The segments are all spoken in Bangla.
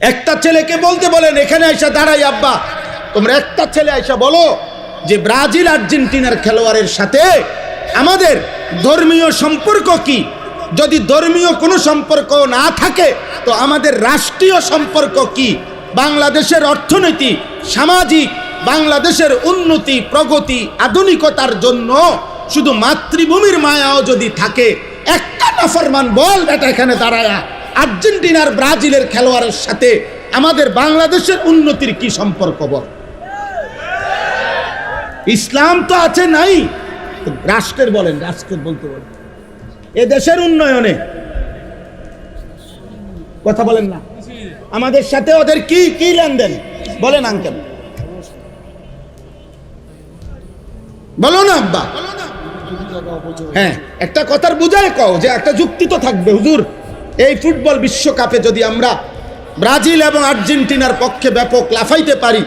একটা ছেলেকে বলতে বলেন, এখানে আইসা দাঁড়াই আব্বা, তোমরা একটা ছেলে আইসা বলো যে ব্রাজিল আর্জেন্টিনার খেলোয়াড়ের সাথে আমাদের ধর্মীয় সম্পর্ক কি? যদি ধর্মীয় কোনো সম্পর্ক না থাকে তো আমাদের রাষ্ট্রীয় সম্পর্ক কি? বাংলাদেশের অর্থনীতি, সামাজিক, বাংলাদেশের উন্নতি, প্রগতি, আধুনিকতার জন্য শুধু মাতৃভূমির মায়াও যদি থাকে, একটা নাফরমান বল এটা এখানে দাঁড়ায়া আর্জেন্টিনার ব্রাজিলের খেলোয়াড়ের সাথে আমাদের বাংলাদেশের উন্নতির কি সম্পর্ক বল? ইসলাম তো আছে নাই, রাষ্ট্রের বলেন, রাষ্ট্রের বলতে বলেন, এ দেশের উন্নয়নে কথা বলেন না, আমাদের সাথে ওদের কি কি লেনদেন বলেন আঙ্কেল, বলো না আব্বা। হ্যাঁ, একটা কথার বুঝায় কও যে একটা যুক্তি তো থাকবে। হুজুর, এই ফুটবল বিশ্বকাপে যদি আমরা ব্রাজিল এবং আর্জেন্টিনার পক্ষে ব্যাপক লাফাইতে পারি,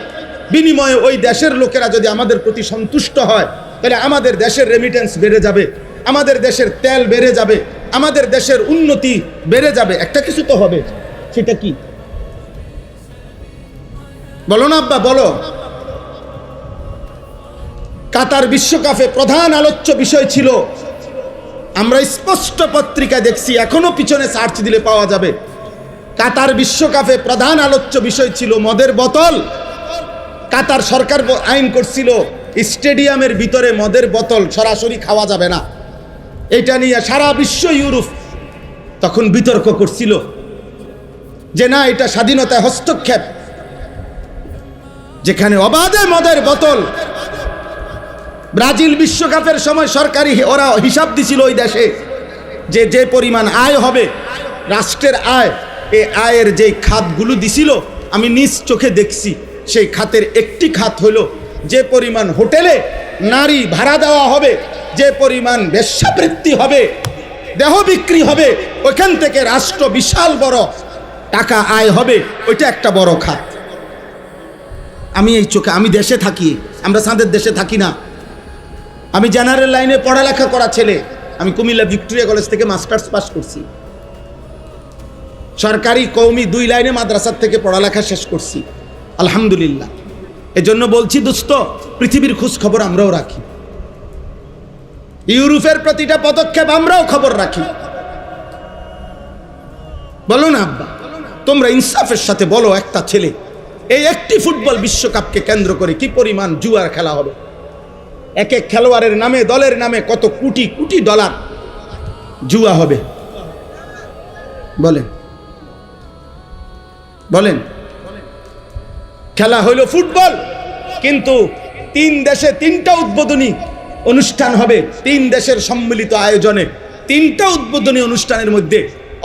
বিনিময়ে ওই দেশের লোকেরা যদি আমাদের প্রতি সন্তুষ্ট হয়, তাহলে আমাদের দেশের রেমিটেন্স বেড়ে যাবে, আমাদের দেশের তেল বেড়ে যাবে, আমাদের দেশের উন্নতি বেড়ে যাবে। একটা কিছু তো হবে, সেটা কি বলো না আব্বা, বলো। কাতার বিশ্বকাপে প্রধান আলোচ্য বিষয় ছিল, আমরা স্পষ্ট পত্রিকায় দেখছি, এখনো পিছনে সার্চ দিলে পাওয়া যাবে, কাতার বিশ্বকাপে প্রধান আলোচ্য বিষয় ছিল মদের বোতল। কাতার সরকার আইন করছিল স্টেডিয়ামের ভিতরে মদের বোতল সরাসরি খাওয়া যাবে না। এটা নিয়ে সারা বিশ্ব, ইউরোপ তখন বিতর্ক করছিল যে না, এটা স্বাধীনতায় হস্তক্ষেপ, যেখানে অবাধে মদের বোতল। ব্রাজিল বিশ্বকাপের সময় সরকারি ওরা হিসাব দিছিল ওই দেশে যে যে পরিমাণ আয় হবে, রাষ্ট্রের আয়, এই আয়ের যে খাতগুলো দিছিল আমি নিজ চোখে দেখছি, সেই খাতের একটি খাত হলো যে পরিমাণ হোটেলে নারী ভাড়া দেওয়া হবে, যে পরিমাণ বেশ্যাবৃত্তি হবে, দেহ বিক্রি হবে, ওইখান থেকে রাষ্ট্র বিশাল বড় টাকা আয় হবে, ওইটা একটা বড় খাত। আমি এই চোখে, আমি দেশে থাকি, আমরা সাঁদের দেশে থাকি না। আমি জেনারেল লাইনে পড়ালেখা করা ছেলে, আমি কুমিল্লা ভিক্টোরিয়া কলেজ থেকে মাস্টার্স পাস করছি, সরকারি কওমি 2 লাইনে মাদ্রাসার থেকে পড়ালেখা শেষ করছি, আলহামদুলিল্লাহ। এজন্য বলছি দোস্ত, পৃথিবীর খোঁজ খবর আমরাও রাখি, ইউরোপের প্রতিটা পদক্ষেপ আমরাও খবর রাখি। বলো না আব্বা, তোমরা ইনসাফের সাথে বলো, একটা ছেলে, এই একটি ফুটবল বিশ্বকাপকে কেন্দ্র করে কি পরিমাণ জুয়ার খেলা হবে? এক এক খেলোয়াড়ের নামে, দলের নামে কত কোটি কোটি ডলার জুয়া হবে, বলেন বলেন। খেলা হইল ফুটবল, কিন্তু 3 দেশে 3টা উদ্বোধনী অনুষ্ঠান হবে, 3 দেশের সম্মিলিত আয়োজনে 3টা উদ্বোধনী অনুষ্ঠানের মধ্যে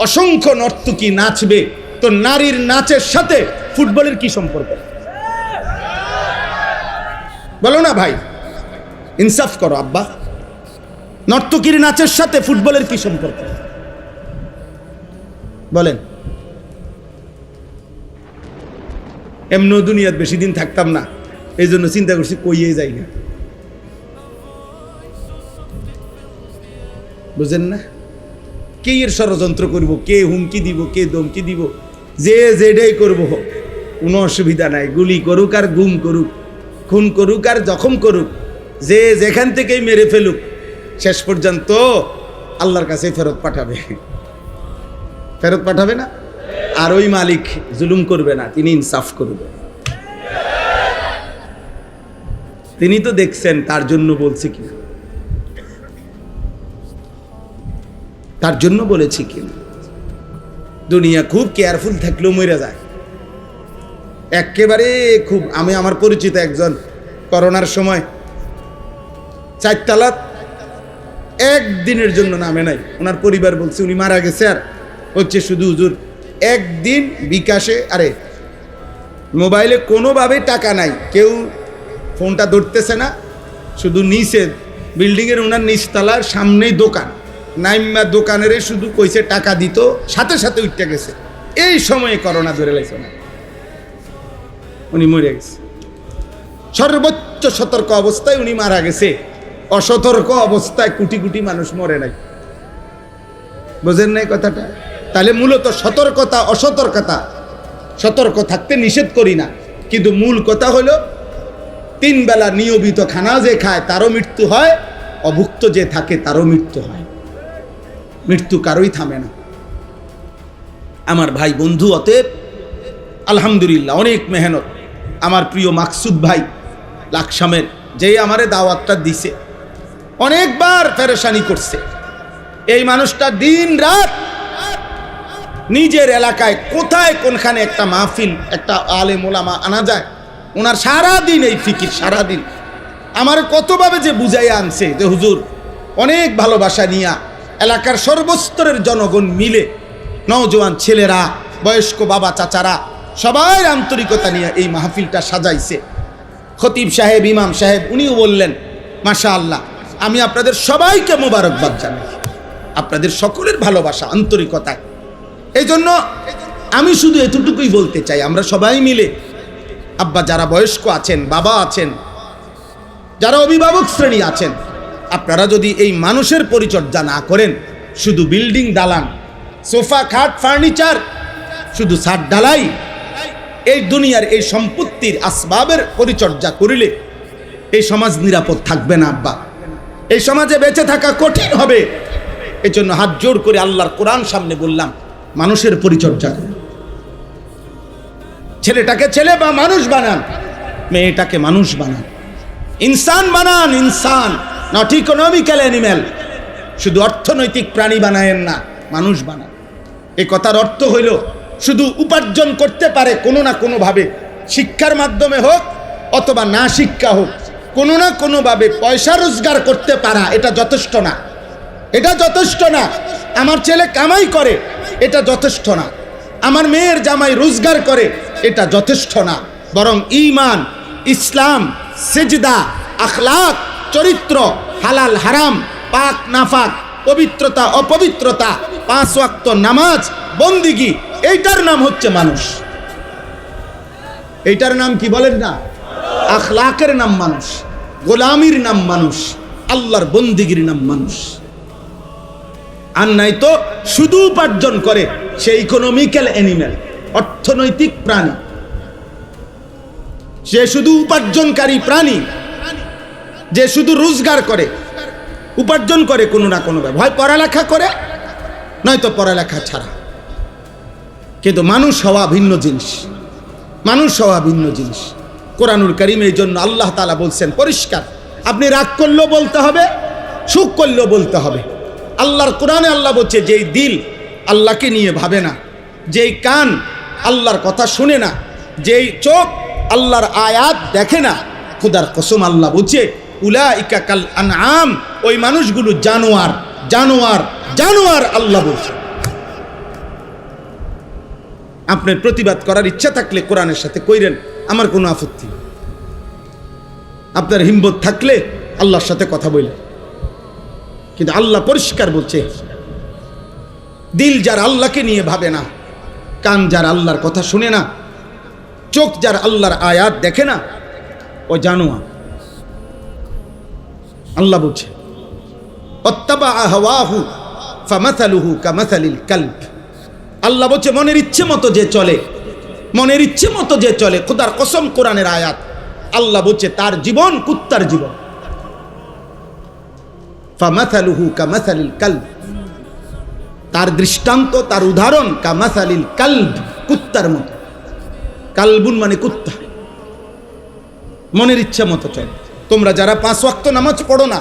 অসংখ্য নর্তকী নাচবে। তো নারীর নাচের সাথে ফুটবলের কি সম্পর্ক? বলো না ভাই, ইনসাফ করো আব্বা, নর্তকীর নাচের সাথে ফুটবলের কি সম্পর্ক বলেন? এমন দুনিয়াত বেশি দিন থাকতাম না, এই জন্য চিন্তা করছি কইয়ে যাই না, বুঝেন না? কে এর ষড়যন্ত্র করবো, কে হুমকি দিব, কে ধমকি দিব, যে যেটাই করবো কোনো অসুবিধা নাই। গুলি করুক আর গুম করুক, খুন করুক আর জখম করুক, যে যেখান থেকেই মেরে ফেলুক, শেষ পর্যন্ত আল্লাহর কাছে ফেরত পাঠাবে, ফেরত পাঠাবে না? আর ওই মালিক জুলুম করবে না, তিনি ইনসাফ করবে। তিনি তো দেখছেন, তার জন্য বলছে কিনা, তার জন্য বলেছি কিনা। দুনিয়া খুব কেয়ারফুল থাকলেও মরে যায়, একেবারে খুব। আমি আমার পরিচিত একজন করোনার সময় 4 তালা একদিনের জন্য নামে নাই, ওনার পরিবার বলছে উনি মারা গেছে, আর হচ্ছে শুধু হুজুর একদিন বিকাশে, আরে মোবাইলে কোনোভাবে টাকা নাই, কেউ ফোনটা ধরতেছে না, শুধু নিচে বিল্ডিংয়ের ওনার নিচতলার সামনেই দোকান, নাইমা দোকানের শুধু কইছে টাকা দিত, সাথে সাথে উঠতে গেছে। এই সময়ে করোনা ধরে লাগছে না, উনি মরে গেছে। সর্বোচ্চ সতর্ক অবস্থায় উনি মারা গেছে, অসতর্ক অবস্থায় কোটি কোটি মানুষ মরে নাই। বোঝেন নাই কথাটা? তাহলে মূলত সতর্কতা অসতর্কতা সতর্ক থাকতে নিষেধ করি না, কিন্তু মূল কথা হলো 3 বেলা নিয়মিত খানা যে খায় তারও মৃত্যু হয়, অভুক্ত যে থাকে তারও মৃত্যু হয়। মৃত্যু কারোই থামে না আমার ভাই বন্ধু। অতএব আলহামদুলিল্লাহ অনেক মেহনত আমার প্রিয় মাকসুদ ভাই লাকসামের, যে আমারে দাওয়াতটা দিছে, অনেকবার পেরেশানি করছে। এই মানুষটা দিন রাত নিজের এলাকায় কোথায় কোনখানে একটা মাহফিল, একটা আলেম ওলামা আনা যায়, ওনার সারাদিন এই ফিকির, সারাদিন আমার কতভাবে যে বুঝাইয়া আনছে যে হুজুর অনেক ভালোবাসা নিয়া এলাকার সর্বস্তরের জনগণ মিলে, নওজোয়ান ছেলেরা, বয়স্ক বাবা চাচারা সবাই আন্তরিকতা নিয়ে এই মাহফিলটা সাজাইছে। খতিব সাহেব, ইমাম সাহেব উনিও বললেন মাশাআল্লাহ, আমি আপনাদের সবাইকে মোবারকবাদ জানাই, আপনাদের সকলের ভালোবাসা আন্তরিকতায়। এই জন্য আমি শুধু এতটুকুই বলতে চাই, আমরা সবাই মিলে, আব্বা যারা বয়স্ক আছেন, বাবা আছেন, যারা অভিভাবক শ্রেণী আছেন, আপনারা যদি এই মানুষের পরিচর্যা না করেন, শুধু বিল্ডিং দালান, সোফা খাট ফার্নিচার, শুধু ছাদ ঢালাই, এই দুনিয়ার এই সম্পত্তির আসবাবের পরিচর্যা করিলে এই সমাজ নিরাপদ থাকবে না আব্বা, এই সমাজে বেঁচে থাকা কঠিন হবে। এই জন্য হাত জোর করে আল্লাহর কোরআন সামনে বললাম, মানুষের পরিচর্যা করুন। ছেলেটাকে ছেলে বা মানুষ বানান, মেয়েটাকে মানুষ বানান, ইনসান বানান, ইনসান, নট ইকোনমিক্যাল অ্যানিম্যাল। শুধু অর্থনৈতিক প্রাণী বানায়েন না, মানুষ বানান। এই কথার অর্থ হইল শুধু উপার্জন করতে পারে কোনো না কোনোভাবে, শিক্ষার মাধ্যমে হোক অথবা না শিক্ষা হোক, কোনো না কোনোভাবে পয়সা রোজগার করতে পারা, এটা যথেষ্ট না, এটা যথেষ্ট না। আমার ছেলে কামাই করে, এটা যথেষ্ট না। আমার মেয়ের জামাই রোজগার করে, এটা যথেষ্ট না। বরং ঈমান, ইসলাম, সিজদা, আখলাক, চরিত্র, হালাল হারাম, পাক নাফাক, পবিত্রতা অপবিত্রতা, 5 ওয়াক্ত নামাজ, বন্দিগি, এইটার নাম হচ্ছে মানুষ। এইটার নাম কি বলেন না? আখলাকের নাম মানুষ, গোলামির নাম মানুষ, আল্লাহর বন্দিগির নাম মানুষ। আর নাই তো শুধু উপার্জন করে, সে ইকোনমিক্যাল অ্যানিম্যাল, অর্থনৈতিক প্রাণী, সে শুধু উপার্জনকারী প্রাণী, যে শুধু রোজগার করে, উপার্জন করে কোনো না কোনো ভাবে, হয় পড়ালেখা করে নয়তো পড়ালেখা ছাড়া। কিন্তু মানুষ হওয়া ভিন্ন জিনিস, মানুষ হওয়া ভিন্ন জিনিস। কোরআনুল কারীম এই জন্য আল্লাহ তাআলা বলছেন পরিষ্কার, আপনি রাগ করলেও বলতে হবে, সুখ করলেও বলতে হবে। আল্লাহর কোরআনে আল্লাহ বলছে, যেই দিল আল্লাহকে নিয়ে ভাবে না, যেই কান আল্লাহর কথা শুনে না, যেই চোখ আল্লাহর আয়াত দেখে না, খোদার কসম আল্লাহ বলছে উলাইকা কাল আনআম, ওই মানুষগুলো জানোয়ার, জানোয়ার, জানোয়ার। আল্লাহ বলছে। আপনার প্রতিবাদ করার ইচ্ছা থাকলে কোরআনের সাথে কইরেন, আমার কোনো আপত্তি নেই। আপনার হিম্মত থাকলে আল্লাহর সাথে কথা বলেন। কিন্তু আল্লাহ পরিষ্কার বলছে, দিল যার আল্লাহকে নিয়ে ভাবে না, কান যার আল্লাহর কথা শুনে না, চোখ যার আল্লাহর আয়াত দেখে না, ও জানোয়ার। আল্লাহ বলছে অত্তাবা হাওয়াহু ফামাসালুহু কামাসালিল কালব। আল্লাহ বলছে মনের ইচ্ছে মতো যে চলে, মনের ইচ্ছে মতো যে চলে, খোদার কসম কোরআনের আয়াত, আল্লাহ বলছে তার জীবন কুত্তার জীবন। ফামাসালুহু কামাসালিল কালব, তার দৃষ্টান্ত, তার উদাহরণ কামাসালিল কালব, কুত্তার মতো। কালবুন মানে কুত্তা। মনের ইচ্ছা মতো চলে। তোমরা যারা 5 ওয়াক্ত নামাজ পড়ো না,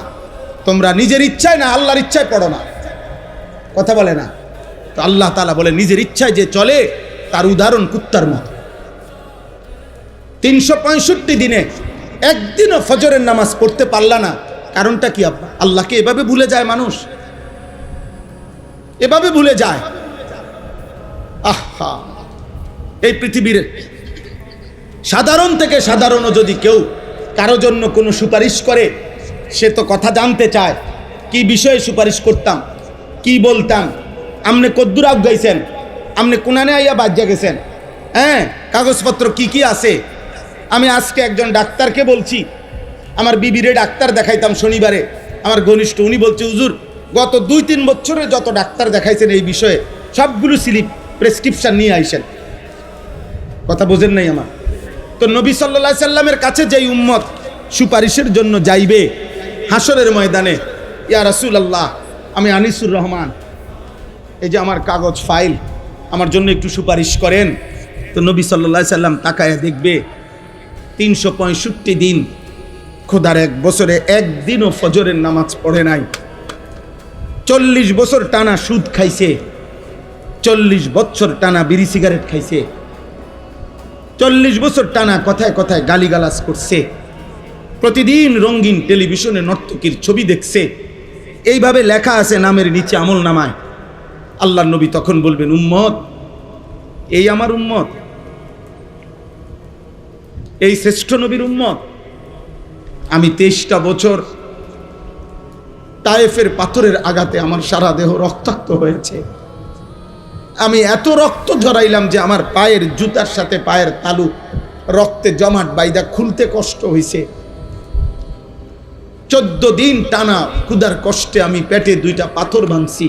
তোমরা নিজের ইচ্ছায় না আল্লাহর ইচ্ছায় পড়ো না, কথা বলে না তো। আল্লাহ তাআলা বলে নিজের ইচ্ছায় যে চলে তার উদাহরণ কুত্তার মতো। 365 দিনে একদিনও ফজরের নামাজ পড়তে পারলা না, কারণটা কি আব্বা? আল্লাহকে এভাবে ভুলে যায় মানুষ, এভাবে ভুলে যায়। আহা, এই পৃথিবীর সাধারণ থেকে সাধারণও যদি কেউ কারো জন্য কোনো সুপারিশ করে, সে তো কথা জানতে চায়, কি বিষয়ে সুপারিশ করতাম, কি বলতাম, আমনে কদ্দুর আগাইছেন, আমনে কোনানে আইয়া বাজ্যা গেছেন, হ্যাঁ কাগজপত্র কি কি আছে। আমি আজকে একজন ডাক্তারকে বলছি, আমার বিবিরে ডাক্তার দেখাইতাম শনিবারে, আমার ঘনিষ্ঠ, উনি বলছে হুজুর গত 2-3 বছরে যত ডাক্তার দেখাইছেন এই বিষয়ে সবগুলো স্লিপ প্রেসক্রিপশন নিয়ে আইসেন। কথা বোঝেন নাই আমার? তো নবী সাল্লাল্লাহু আলাইহি সাল্লামের কাছে যেই উম্মত সুপারিশের জন্য যাইবে হাসরের ময়দানে, ইয়া রাসূলুল্লাহ আমি আনিসুর রহমান, এই যে আমার কাগজ ফাইল, আমার জন্য একটু সুপারিশ করেন। তো নবী সাল্লাল্লাহু আলাইহি সাল্লাম তাকায়া দেখবে 365 দিন খোদার এক বছরে একদিনও ফজরের নামাজ পড়ে নাই, 40 বছর টানা সুদ খাইছে, 40 বছর টানা বিড়ি সিগারেট খাইছে, 40 বছর টানা কথায় কথায় গালিগালাজ করছে, প্রতিদিন রঙিন টেলিভিশনে নর্তকীর ছবি দেখছে, এইভাবে লেখা আছে নামের নিচে আমল নামায়। আল্লাহর নবী তখন বলবেন, উম্মত, এই আমার উম্মত, এই শ্রেষ্ঠ নবীর উম্মত। আমি 23টা বছর তায়েফের পাথরের আঘাতে আমার সারা দেহ রক্তাক্ত হয়েছে, আমি এত রক্ত ঝরাইলাম যে আমার পায়ের জুতার সাথে পায়ের তালু রক্তে জমাট বাইদা খুলতে কষ্ট হয়েছে। 14 দিন টানা ক্ষুধার কষ্টে আমি পেটে 2টা পাথর ভাঙছি।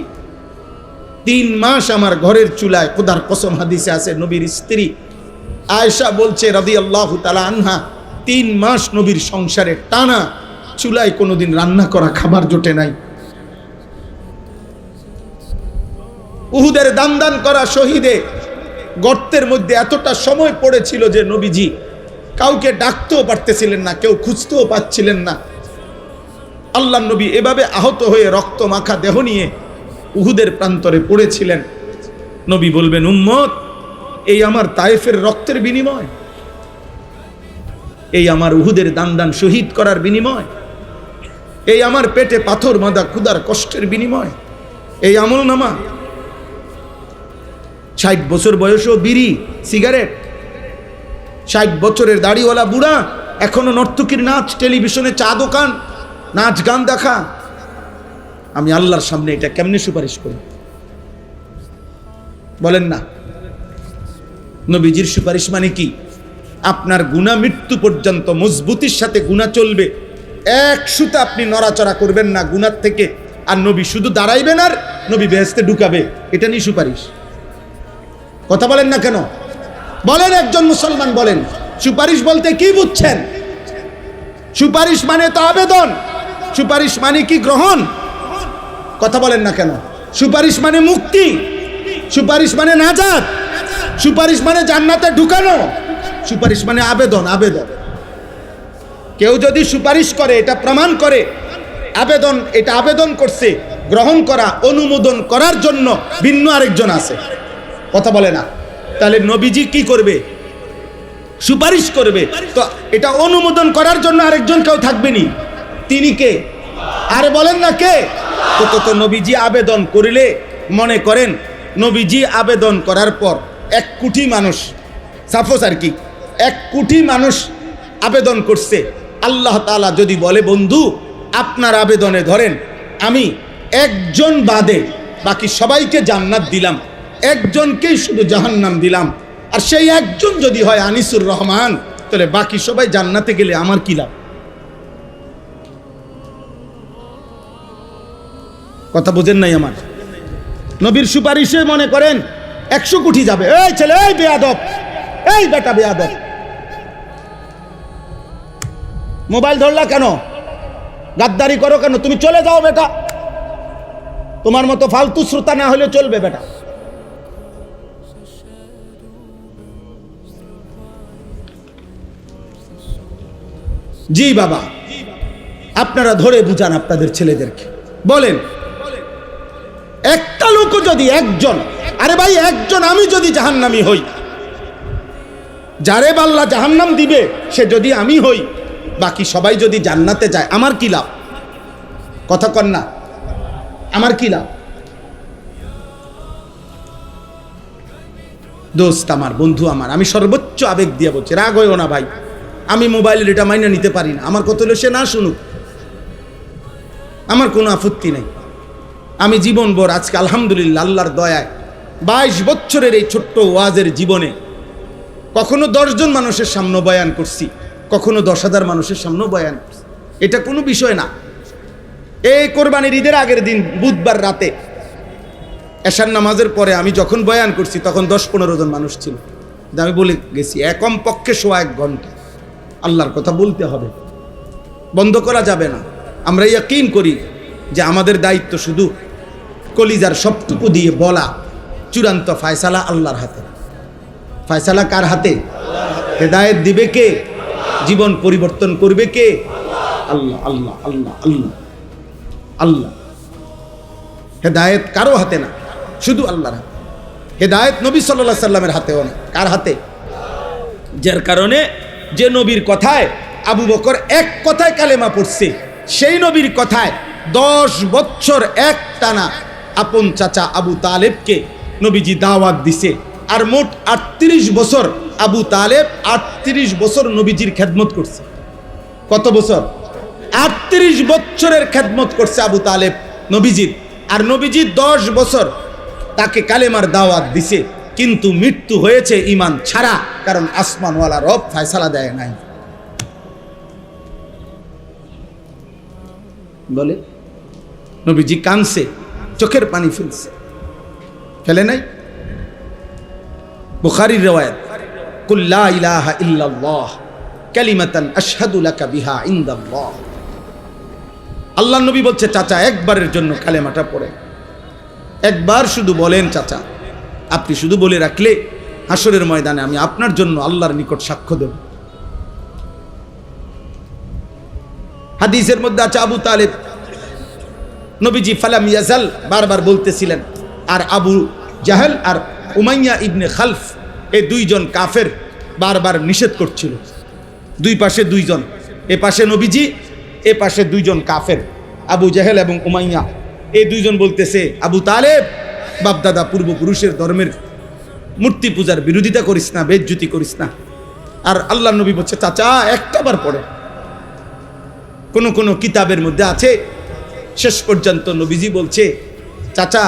3 মাস আমার ঘরের চুলায়, খোদার কসম হাদিসে আছে, নবীর স্ত্রী আয়েশা বলছে রাদিয়াল্লাহু তাআলা আনহা, 3 মাস নবীর সংসারে টানা চুলায় কোনোদিন রান্না করা খাবার জোটে নাই। উহুদের দান করা শহীদে গর্তের মধ্যে এতটা সময় পড়েছিল যে নবীজি কাউকে ডাকতেও পারতেছিলেন না, কেউ খুঁজতেও পাচ্ছিলেন না। আল্লাহর নবী এভাবে আহত হয়ে রক্ত মাখা দেহ নিয়ে উহুদের প্রান্তরে পড়েছিলেন। নবী বলবেন, উম্মত, এই আমার তায়েফের রক্তের বিনিময়, এই আমার উহুদের দান শহীদ করার বিনিময়, এই আমার পেটে পাথর বাঁধা ক্ষুধার কষ্টের বিনিময়, এই আমল নামা। 60 বছর বয়সেও বিড়ি সিগারেট, 60 বছরের দাড়িওয়ালা বুড়া এখনো নর্তকীর নাচ, টেলিভিশনে চা দোকান, নাচ গান দেখা। আমি আল্লাহর সামনে এটা কেমনে সুপারিশ করি বলেন না? নবীজির সুপারিশ মানে কি? আপনার গুনাহ মৃত্যু পর্যন্ত মজবুতির সাথে গুনাহ চলবে, এক সুতা আপনি নড়াচড়া করবেন না গুনার থেকে, আর নবী শুধু দাঁড়াইবেন আর নবী বেহেশতে ঢুকাবে, এটা নিয়ে সুপারিশ। কথা বলেন না কেন? বলেন, একজন মুসলমান বলেন, সুপারিশ বলতে কি বুঝছেন? সুপারিশ মানে তো আবেদন, সুপারিশ মানে কি গ্রহণ? কথা বলেন না কেন? সুপারিশ মানে মুক্তি, সুপারিশ মানে নাজাত, সুপারিশ মানে জান্নাতে ঢুকানো, সুপারিশ মানে আবেদন। আবেদন, কেউ যদি সুপারিশ করে এটা প্রমাণ করে আবেদন, এটা আবেদন করছে, গ্রহণ করা, অনুমোদন করার জন্য ভিন্ন আরেকজন আছে। কথা বলে না? তাহলে নবীজি কি করবে? সুপারিশ করবে, তো এটা অনুমোদন করার জন্য আরেকজন কেউ থাকবেনি, তিনি কে? আরে বলেন না কে? তো নবীজি আবেদন করিলে, মনে করেন নবীজি আবেদন করার পর 1 কোটি মানুষ, সাপোজ আর কি 1 কোটি মানুষ আবেদন করছে, আল্লাহ তাআলা যদি বলে, বন্ধু আপনার আবেদনে ধরেন আমি একজন বাদে বাকি সবাইকে জান্নাত দিলাম, একজনকেই শুধু জাহান্নাম দিলাম, আর সেই একজন যদি হয় আনিসুর রহমান, তাহলে বাকি সবাই জান্নাতে গেলে আমার কি লাভ? কথা বোঝেন নাই আমার? নবীর সুপারিশে মনে করেন 100 কোটি যাবে। এই ছেলে, এই বেয়াদব, এই বেটা বেয়াদব, মোবাইল ধরলা কেন? গাদ্দারি করো কেন? তুমি চলে যাও বেটা, তোমার মতো ফালতু শ্রোতা না হলে চলবে বেটা। জি বাবা, আপনারা ধরে বুঝান আপনাদের ছেলেদেরকে, বলেন একটা লোক যদি, একজন, আরে ভাই একজন, আমি যদি জাহান্নামী হই, যারে আল্লাহ জাহান্নাম দিবে সে যদি আমি হই, বাকি সবাই যদি জান্নাতে যায়, আমার কি লাভ? কথা কন না, আমার কি লাভ? দোস্ত আমার, বন্ধু আমার, আমি সর্বোচ্চ আবেগ দিয়ে বলছি, রাগ হইও না ভাই, আমি মোবাইলের এটা মাইনে নিতে পারি না, আমার কথা হলো সে না শুনুক, আমার কোনো আপত্তি নেই। আমি জীবনভর আজকে আলহামদুলিল্লাহ আল্লাহর দয়ায় 22 বছরের এই ছোট্ট ওয়াজের জীবনে কখনো 10 জন মানুষের সামনে বয়ান করছি, কখনো 10,000 মানুষের সামনেও বয়ান করছি, এটা কোনো বিষয় না। এই কোরবানির ঈদের আগের দিন বুধবার রাতে এশার নামাজের পরে আমি যখন বয়ান করছি তখন 10-15 জন মানুষ ছিল, আমি বলে গেছি কম পক্ষে 1 ঘন্টা আল্লাহর কথা বলতে হবে, বন্ধ করা যাবে না। আমরা ইয়াকিন করি যে আমাদের দায়িত্ব শুধু কলিজার সবটুকু দিয়ে বলা, চূড়ান্ত ফয়সালা আল্লাহর হাতে। ফয়সালা কার হাতে? হেদায়েত দিবে কে? জীবন পরিবর্তন করবে কে? আল্লাহ আল্লাহ আল্লাহ আল্লাহ আল্লাহ। হেদায়েত কারো হাতে না, শুধু আল্লাহর হাতে। হেদায়েত নবী সাল্লাল্লাহু আলাইহি সাল্লামের হাতেও না, কার হাতে? যার কারণে যে নবীর কথায় আবু বকর এক কথায় কালেমা পড়ছে, সেই নবীর কথায় 10 বছর একটানা আপন চাচা আবু তালেবকে নবীজি দাওয়াত দিছে। আর মোট 38 বছর আবু তালেব 38 বছর নবীজির খেদমত করছে। কত বছর? 38 বছরের খেদমত করছে আবু তালেব নবীজির। আর নবীজি 10 বছর তাকে কালেমার দাওয়াত দিছে, কিন্তু মৃত্যু হয়েছে ঈমান ছাড়া, কারণ আসমানওয়ালা রব ফয়সালা দেয় নাই। বলে নবীজি কানছে, চোখের পানি ফেলছে, ফেলে নাই? বুখারীর riwayat, কুল লা ইলাহা ইল্লাল্লাহ কালিমাতান আশহাদু লাকা বিহা ইনদাল্লাহ। আল্লাহর নবী বলছে, চাচা একবারের জন্য কালেমাটা পড়ে, একবার শুধু বলেন চাচা, আপনি শুধু বলে রাখলে হাসরের ময়দানে আমি আপনার জন্য আল্লাহর নিকট সাক্ষ্য দেব। হাদিসের মধ্যে আছে আবু তালেব নবীজি ফালাম ইয়াজাল বারবার বলতেছিলেন, আর আবু জাহেল আর উমাইয়া ইবনে খালফ এই 2 জন কাফের বারবার নিষেধ করছিল। 2 পাশে 2 জন, এ পাশে নবীজি, এ পাশে 2 জন কাফের, আবু জাহেল এবং উমাইয়া। এই 2 জন বলতেছে, আবু তালেব বাপদাদা পূর্বপুরুষের ধর্মের মূর্তি পূজার বিরোধিতা করিস না, বেজ্জতি করিস না। আর আল্লাহ নবী বলছে, চাচা একটাবার পড়ে। কোন কিতাবের মধ্যে আছে, শেষ পর্যন্ত নবীজি বলছে, চাচা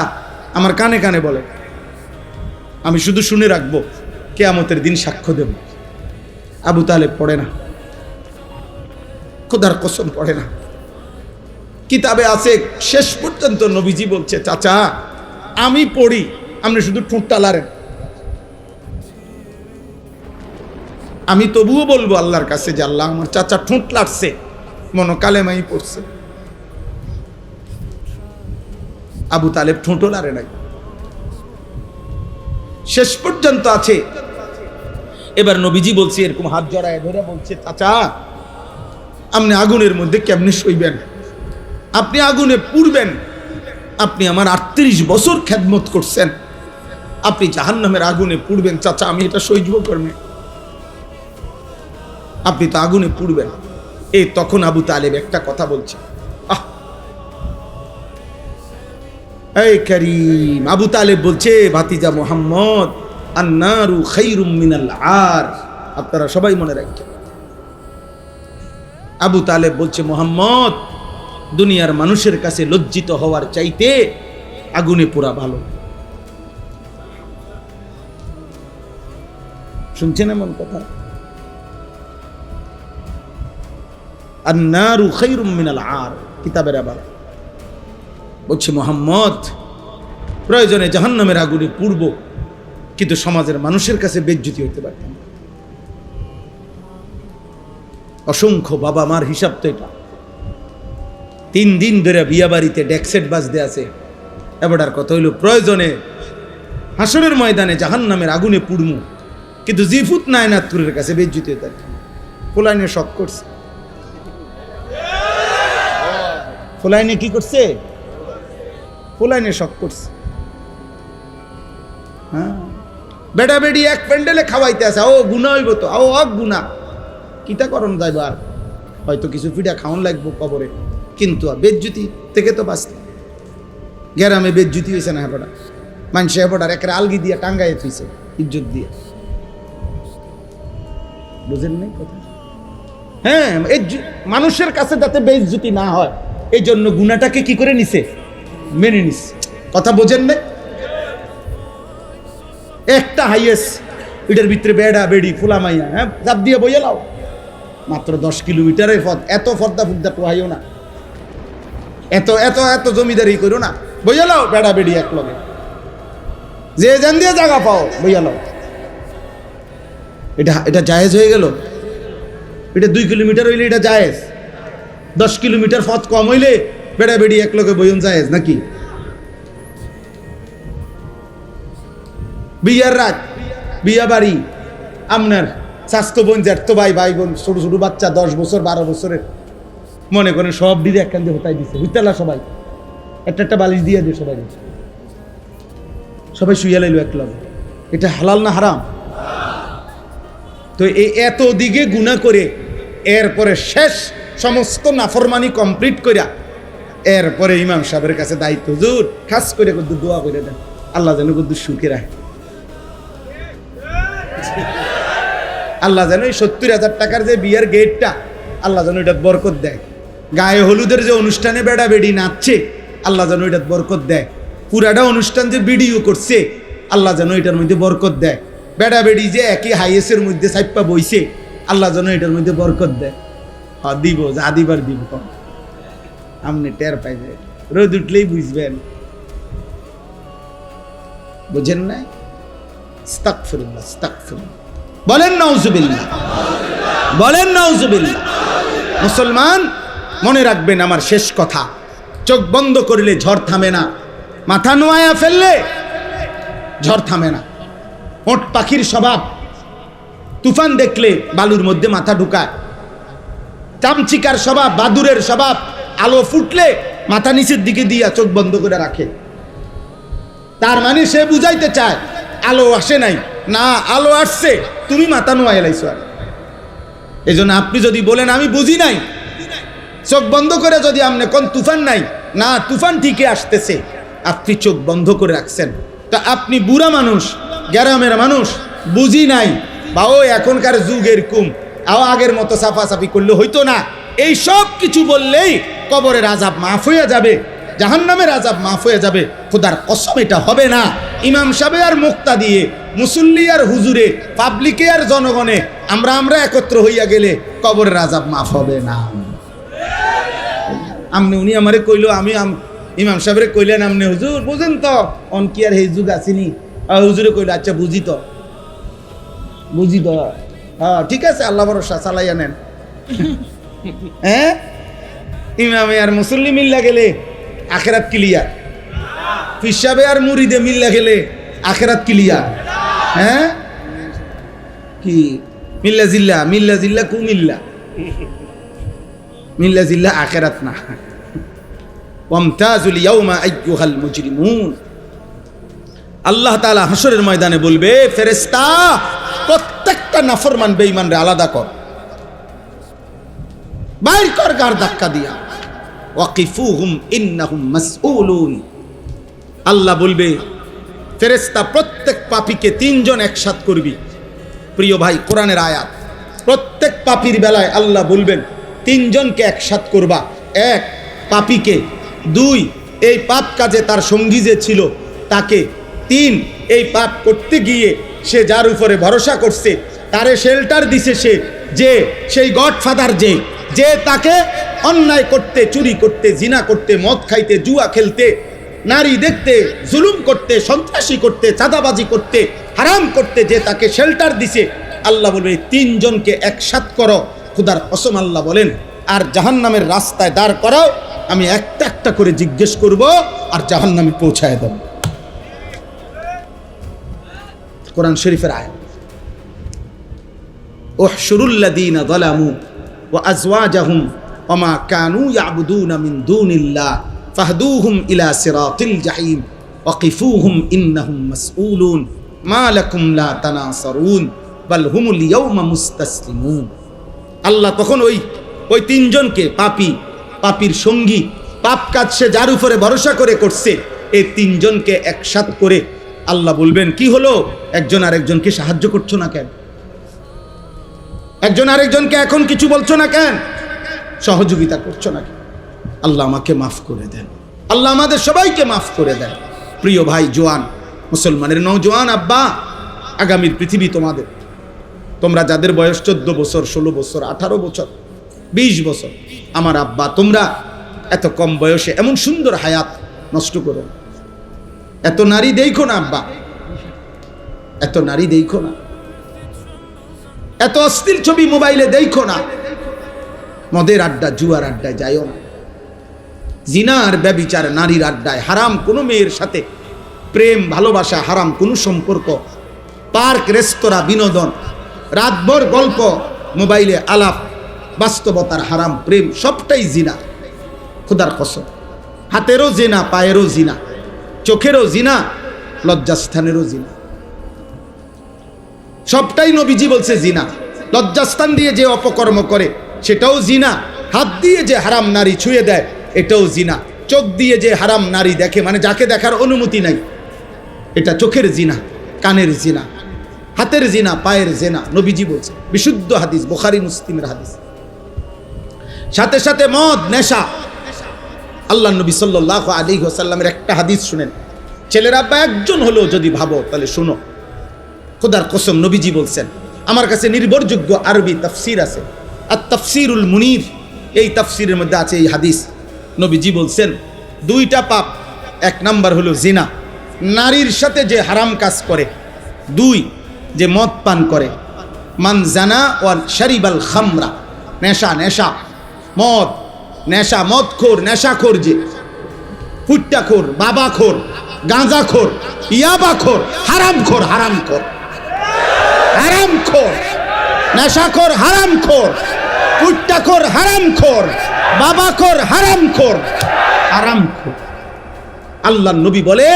আমার কানে কানে বলে, আমি শুধু শুনে রাখবো, কিয়ামতের দিন সাক্ষ্য দেব। আবু তালেব পড়ে না, খোদার কসম পড়ে না। কিতাবে আছে, শেষ পর্যন্ত নবীজি বলছে, চাচা আমি পড়ি, আপনি শুধু ঠোঁটটা লাড়েন, আমি তবুও বলবো আল্লাহর কাছে যে আল্লাহ আমার চাচা ঠোঁট লাড়ছে, মনো কালেমাই পড়ছে। আবু তালেব ঠোঁটও লাড়ে নাই, শেষ পর্যন্ত আছে। এবার নবীজি বলছে, এরকম হাত জড়ায় ধরে বলছে, চাচা আপনি আগুনের মধ্যে কেমনে সইবেন? আপনি আগুনে পুড়বেন, আপনি আমার 38 বছর খেদমত করছেন, আপনি জাহান্নামের আগুনে পুড়বেন, চাচা আমি এটা সহ্য করবে, আপনি তো আগুনে পুড়বেন। এই তখন আবু তালেব একটা কথা বলছে, এই করিম, আবু তালেব বলছে, ভাতিজা মুহাম্মদ, আন্নারু খায়রুম মিনাল আর। আপনারা সবাই মনে রাখবেন, আবু তালেব বলছে, মুহাম্মদ দুনিয়ার মানুষের কাছে লজ্জিত হওয়ার চাইতে আগুনে পোড়া ভালো। শুনছেন এমন কথা? আন্নারু খায়রুম মিনাল আর, কিতাবের আবার বলছে, মুহাম্মদ প্রয়োজনে জাহান্নামের আগুনে পুড়ব, কিন্তু সমাজের মানুষের কাছে বেজ্জতি হতে পারতাম। অসংখ্য বাবা মার হিসাব তো এটা। 3 দিন ধরে বিয়া বাড়িতে ডেকসেট বাজতে আছে, এবারটার কথা হইল প্রয়োজনে হাসরের ময়দানে জাহান্নামের আগুনে পুড়মু, কিন্তু জিফুত নায়নাতুরের কাছে বেজ্জতি হতে পারতাম। ফুলাইনে শখ করছে, ফুলাইনে কি করছে? ফুলাইনে শখ করছে। হ্যাঁ, বেটা বেডি এক প্যান্ডেলে খাওয়াইতে আছে, ও গুণা হইব তো, ও অক গুণা, কিতা করণ যাইবার, হয়তো কিছু পিঠা খাওয়ান লাগবো কবরে, কিন্তু বেজ্জুতি থেকে তো বাঁচতে। গ্রামে বেজ্জুতি হয়েছে না, হেপড়া মানুষ হেপড়ার একটা আলগি দিয়ে টাঙ্গাই থুইছে ইজ্জত দিয়ে, বুঝেন নাই কথা? হ্যাঁ, মানুষের কাছে যাতে বেজ্জুতি না হয়, এই জন্য গুণাটাকে কি করে নিছে? মেনে নিছে। কথা বোঝেন নাই? একটা হাইয়েস্ট, এটার ভিতরে বেড়া বেড়ি ফুলা মাইয়া, হ্যাঁ চাপ দিয়ে বইয়ে লাও, মাত্র 10 কিলোমিটারের পথ, এত ফর্দা ফুদ্দা পোহাইও না, এত এত এত জমিদারি করো না, বইয়া লাও বেড়া বেড়ি এক লগে, যে জান দিয়ে জায়গা পাও বইয়া লাও। এটা এটা জায়েজ হয়ে গেল? এটা 2 কিলোমিটার হইলে এটা জায়েজ, 10 কিলোমিটার পথ কম হইলে বেড়া বেড়ি এক লোকে বইন জায়েজ নাকি? বিয়ার রাত, বিয়া বাড়ি, আপনার স্বাস্থ্য বোন, জ্যাঠতো ভাই, ভাই বোন, ছোট ছোট বাচ্চা 10 বছর 12 বছরের, মনে করেন সব দিদি একখান দিয়ে হতাই দিচ্ছে, বুঝতেলা সবাই একটা একটা বালিশ দিয়ে দিয়ে সবাই সবাই শুইয়া লাইল এক লগে। এটা হালাল না হারাম? তো এই এত দিকে গুনাহ করে এরপরে শেষ সমস্ত নাফরমানি কমপ্লিট করিয়া এরপরে ইমাম সাহেবের কাছে দায়িত্ব, হুজুর খাস করে কদ্দুর দোয়া করে দেন, আল্লাহ যেন কদ্দুর সুখে রাখে, আল্লাহ যেন এই 70,000 টাকার যে বিয়ের গেটটা আল্লাহ যেন এটা বরকত দেয়, গায়ে হলুদের যে অনুষ্ঠানে বেড়া বেড়ি নাচছে আল্লাহ যেন এটা বরকত দেয়, পুরাটা অনুষ্ঠান যে ভিডিও করছে আল্লাহ যেন এটার মধ্যে বরকত দেয়, বেড়া বেড়ি যে একই হাইয়েসের মধ্যে সাইপ্পা বইছে আল্লাহ যেন এটার মধ্যে বরকত দেয়। হ্যাঁ দিব, যা দিবার দিব, আপনি টের পাইবেন, রোদ উঠলেই বুঝবেন, বুঝেন না? আস্তাগফিরুল্লাহ, আস্তাগফিরুল্লাহ, বলেন নাউজুবিল্লাহ, বলেন নাউজুবিল্লাহ। মুসলমান মনে রাখবেন আমার শেষ কথা, চোখ বন্ধ করলে ঝড় থামে না, মাথা নোয়ায়া ফেললে ঝড় থামে না। ওট পাখির স্বভাব, তুফান দেখলে বালুর মধ্যে মাথা ঢুকায়। চামচিকার স্বভাব, বাদুরের স্বভাব, আলো ফুটলে মাথা নিচের দিকে দিয়া চোখ বন্ধ করে রাখে। তার মানে সে বুঝাইতে চায় আলো আসে নাই, না আলো আসছে, তুমি মাথা নোয়া এলাইছো। এই জন্য আপনি যদি বলেন আমি বুঝি নাই, চোখ বন্ধ করে যদি আপনি কোন তুফান নাই, না তুফান ঠিকই আসতেছে, আপনি চোখ বন্ধ করে রাখছেন, তা আপনি বুড়া মানুষ, গ্রামের মানুষ, বুঝি নাই, বা ও এখনকার যুগ এরকম, আগের মতো সাফাসাফি করলে হইতো না, এই সব কিছু বললেই কবরের আযাব মাফ হয়ে যাবে, জাহান্নামের আযাব মাফ হয়ে যাবে। খোদার কসম এটা হবে না। ইমাম সাহেব আর মুক্তা দিয়ে, মুসল্লি আর হুজুরে, পাবলিকে আর জনগণে আমরা একত্র হইয়া গেলে কবরের আযাব মাফ হবে না। আমনে উনি আমারে কইলো, আমি ইমাম সাহেবরে কইলেন, আমনে হুজুর বুঝেন তো অন কি আর এই যুগ আসেনি? হুজুরে কইলো আচ্ছা বুঝি তো, বুঝি তো, হ্যাঁ ঠিক আছে, আল্লাহ ভরসা চালাইয়া নেন। হ্যাঁ, ইমামে আর মুসল্লি মিল্লা গেলে আখেরাত ক্লিয়ার, পিসাবে আর মুরিদে মিল্লা গেলে আখেরাত ক্লিয়ার। হ্যাঁ কি মিল্লা জিল্লা, মিল্লা জিল্লা কুমিল্লা, মিল্লা জিল্লা আখেরাত না। ওয়ামতাজুল ইয়াউমা আইয়ুহাল মুজরিমুন, আল্লাহ তাআলা হাসরের ময়দানে বলবে, ফেরেশতা প্রত্যেকটা নাফরমান বেঈমানরে আলাদা কর, বাইর কর গার ধাক্কা দিয়া, ওয়াকিফুহুম ইন্নাহুম মাসউলুন। আল্লাহ বলবে ফেরেশতা প্রত্যেক পাপীকে 3 জন একসাথ করবি। প্রিয় ভাই, কোরআনের আয়াত, প্রত্যেক পাপীর বেলায় আল্লাহ বলবেন 3 জনকে একসাথ করবা। 1 পাপীকে, 2 এই পাপ কাজে তার সঙ্গী যে ছিল তাকে, 3 এই পাপ করতে গিয়ে সে যার উপরে ভরসা করছে, তারে শেল্টার দিছে সে, যে সেই গডফাদার যে তাকে অন্যায় করতে, চুরি করতে, জিনা করতে, মদ খাইতে, জুয়া খেলতে, নারী দেখতে, জুলুম করতে, সন্ত্রাসী করতে, চাঁদাবাজি করতে, হারাম করতে যে তাকে শেল্টার দিছে, আল্লাহ বলবে 3 জনকে একসাথ করো। খুদার কসম আল্লাহ বলেন, আর জাহান্নামের রাস্তায় দাঁড় করাও, আমি একটা একটা করে জিজ্ঞেস করব আর জাহান্নামে পৌঁছায় দেব। কোরআন শরীফের আয়াত, উহশুরুল্লাযীনা যালামু ওয়া আজওয়াজাহুম ওয়া মা কানু ইয়াবুদুনা মিন দুনিল্লাহ ফাহদুহুম ইলা সিরাতিল জাহিম ওয়াকিফুহুম ইন্নাহুম মাসউলুন মা লাকুম লা তানাসারুন বাল হুমুল ইয়াওমা মুস্তাসলিমুন। আল্লাহ তখন ওই 3 জনকে, পাপীর সঙ্গী, পাপ কাজ সে যার উপরে ভরসা করে করছে, এই 3 জনকে একসাথ করে আল্লাহ বলবেন, কি হলো, একজন আরেকজনকে সাহায্য করছো না কেন? একজন আরেকজনকে এখন কিছু বলছো না কেন? সহযোগিতা করছো না কেন? আল্লাহ আমাকে মাফ করে দেন, আল্লাহ আমাদের সবাইকে মাফ করে দেন। প্রিয় ভাই, জোয়ান মুসলমানের নওজোয়ান আব্বা, আগামীর পৃথিবী তোমাদের। তোমরা যাদের বয়স 14 বছর, 16 বছর, 18 বছর, 20 বছর, আমার আব্বা, তোমরা এত কম বয়সে এমন সুন্দর হায়াত নষ্ট করো। এত নারী দেখো না আব্বা, এত নারী দেখো না। এত অশ্লীল ছবি মোবাইলে দেখো না। মদের আড্ডা, জুয়ার আড্ডায় যাইও না। জিনার ব্যভিচার, নারীর আড্ডায়, হারাম কোনো মেয়ের সাথে প্রেম ভালোবাসা, হারাম কোনো সম্পর্ক, পার্ক রেস্তোরাঁ বিনোদন, রাতভর গল্প, মোবাইলে আলাপ, বাস্তবতার হারাম প্রেম, সবটাই জিনা। খোদার কসম, হাতেরও জিনা, পায়েরও জিনা, চোখেরও জিনা, লজ্জাস্থানেরও জিনা, সবটাই নবীজি বলছে জিনা। লজ্জাস্থান দিয়ে যে অপকর্ম করে সেটাও জিনা, হাত দিয়ে যে হারাম নারী ছুঁয়ে দেয় এটাও জিনা, চোখ দিয়ে যে হারাম নারী দেখে, মানে যাকে দেখার অনুমতি নাই, এটা চোখের জিনা, কানের জিনা, হাতের জিনা, পায়ের জিনা। নবীজি বলছে, বিশুদ্ধ হাদিস, বুখারী মুসলিমের হাদিস। সাথে সাথে মদ, নেশা। আল্লাহ নবী সাল্লাল্লাহু আলাইহি ওয়াসাল্লামের একটা হাদিস শুনেন, ছেলের আব্বা একজন হলো যদি ভাবো তাহলে শুনো। খোদার কসম, নবীজি বলছেন, আমার কাছে নির্ভরযোগ্য আরবি তাফসীর আছে, আর তাফসীরুল মুনীর, এই তাফসীরের মধ্যে আছে এই হাদিস। নবীজি বলছেন, দুইটা পাপ। এক নাম্বার হলো জিনা, নারীর সাথে যে হারাম কাজ করে। দুই, যে মদ পান করে। মান জানা ওয়াল শারিবাল খামরা, নেশা, নেশা, মদ, নেশা, মদখোর, নেশাখোর, যে ফুট্টাখোর, বাবাখোর, গাঁজাখোর, ইয়াবাখোর, হারামখোর, হারামখোর, হারামখোর, নেশাখোর, হারামখোর, ফুট্টাখোর, হারামখোর, বাবাখোর, হারামখোর, হারামখোর। আল্লাহ নবী বলে,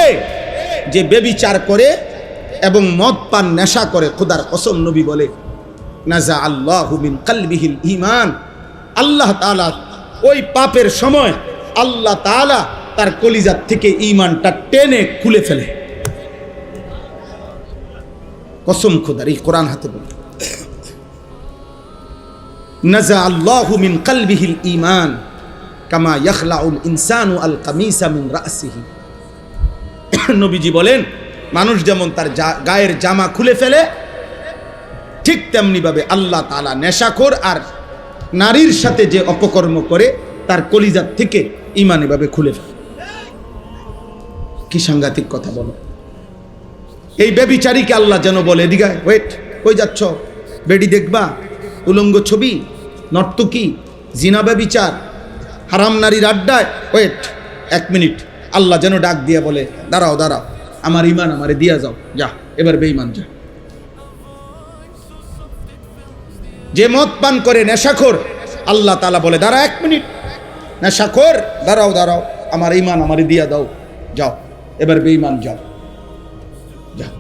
যে বেবিচার করে এবং মদ পান, নেশা করে, খোদার কসম নবী বলে, নাজা আল্লাহু মিন কলবিহিল ঈমান, আল্লাহ তাআলা ওই পাপের সময় আল্লাহ তাআলা তার কলিজার থেকে ঈমানটা টেনে খুলে ফেলে। কসম খোদার, এই কোরআন হাতে বলে, নাজা আল্লাহু মিন কলবিহিল ঈমান কামা ইয়াখলাউল ইনসানু আল কামিসা মিন রাসিহি। নবীজি বলেন, মানুষ যেমন তার গায়ের জামা খুলে ফেলে, ঠিক তেমনি ভাবে আল্লাহ তাআলা নেশাখোর আর নারীর সাথে যে অপকর্ম করে তার কলিজার থেকে ঈমান এভাবে খুলে ফেলে। কি সাংঘাতিক কথা বলো। এই ব্যভিচারীকে আল্লাহ যেন বলে, এদিকে ওয়েট, কই যাচ্ছ? বেডি দেখবা? উলঙ্গ ছবি, নর্তকী, জিনা, ব্যভিচার, হারাম নারীর আড্ডায়, ওয়েট, 1 মিনিট। আল্লাহ যেন ডাক দিয়ে বলে, দাঁড়াও দাঁড়াও, আমার ঈমান আমারে দিয়া যাও, যা এবার বেঈমান যা। যে মদ পান করে, নেশাখোর, আল্লাহ তাআলা বলে, দাঁড়া 1 মিনিট, নেশাখোর, দাঁড়াও দাঁড়াও, আমার ঈমান আমারে দিয়া দাও, যাও এবার বেঈমান যাও, যাও।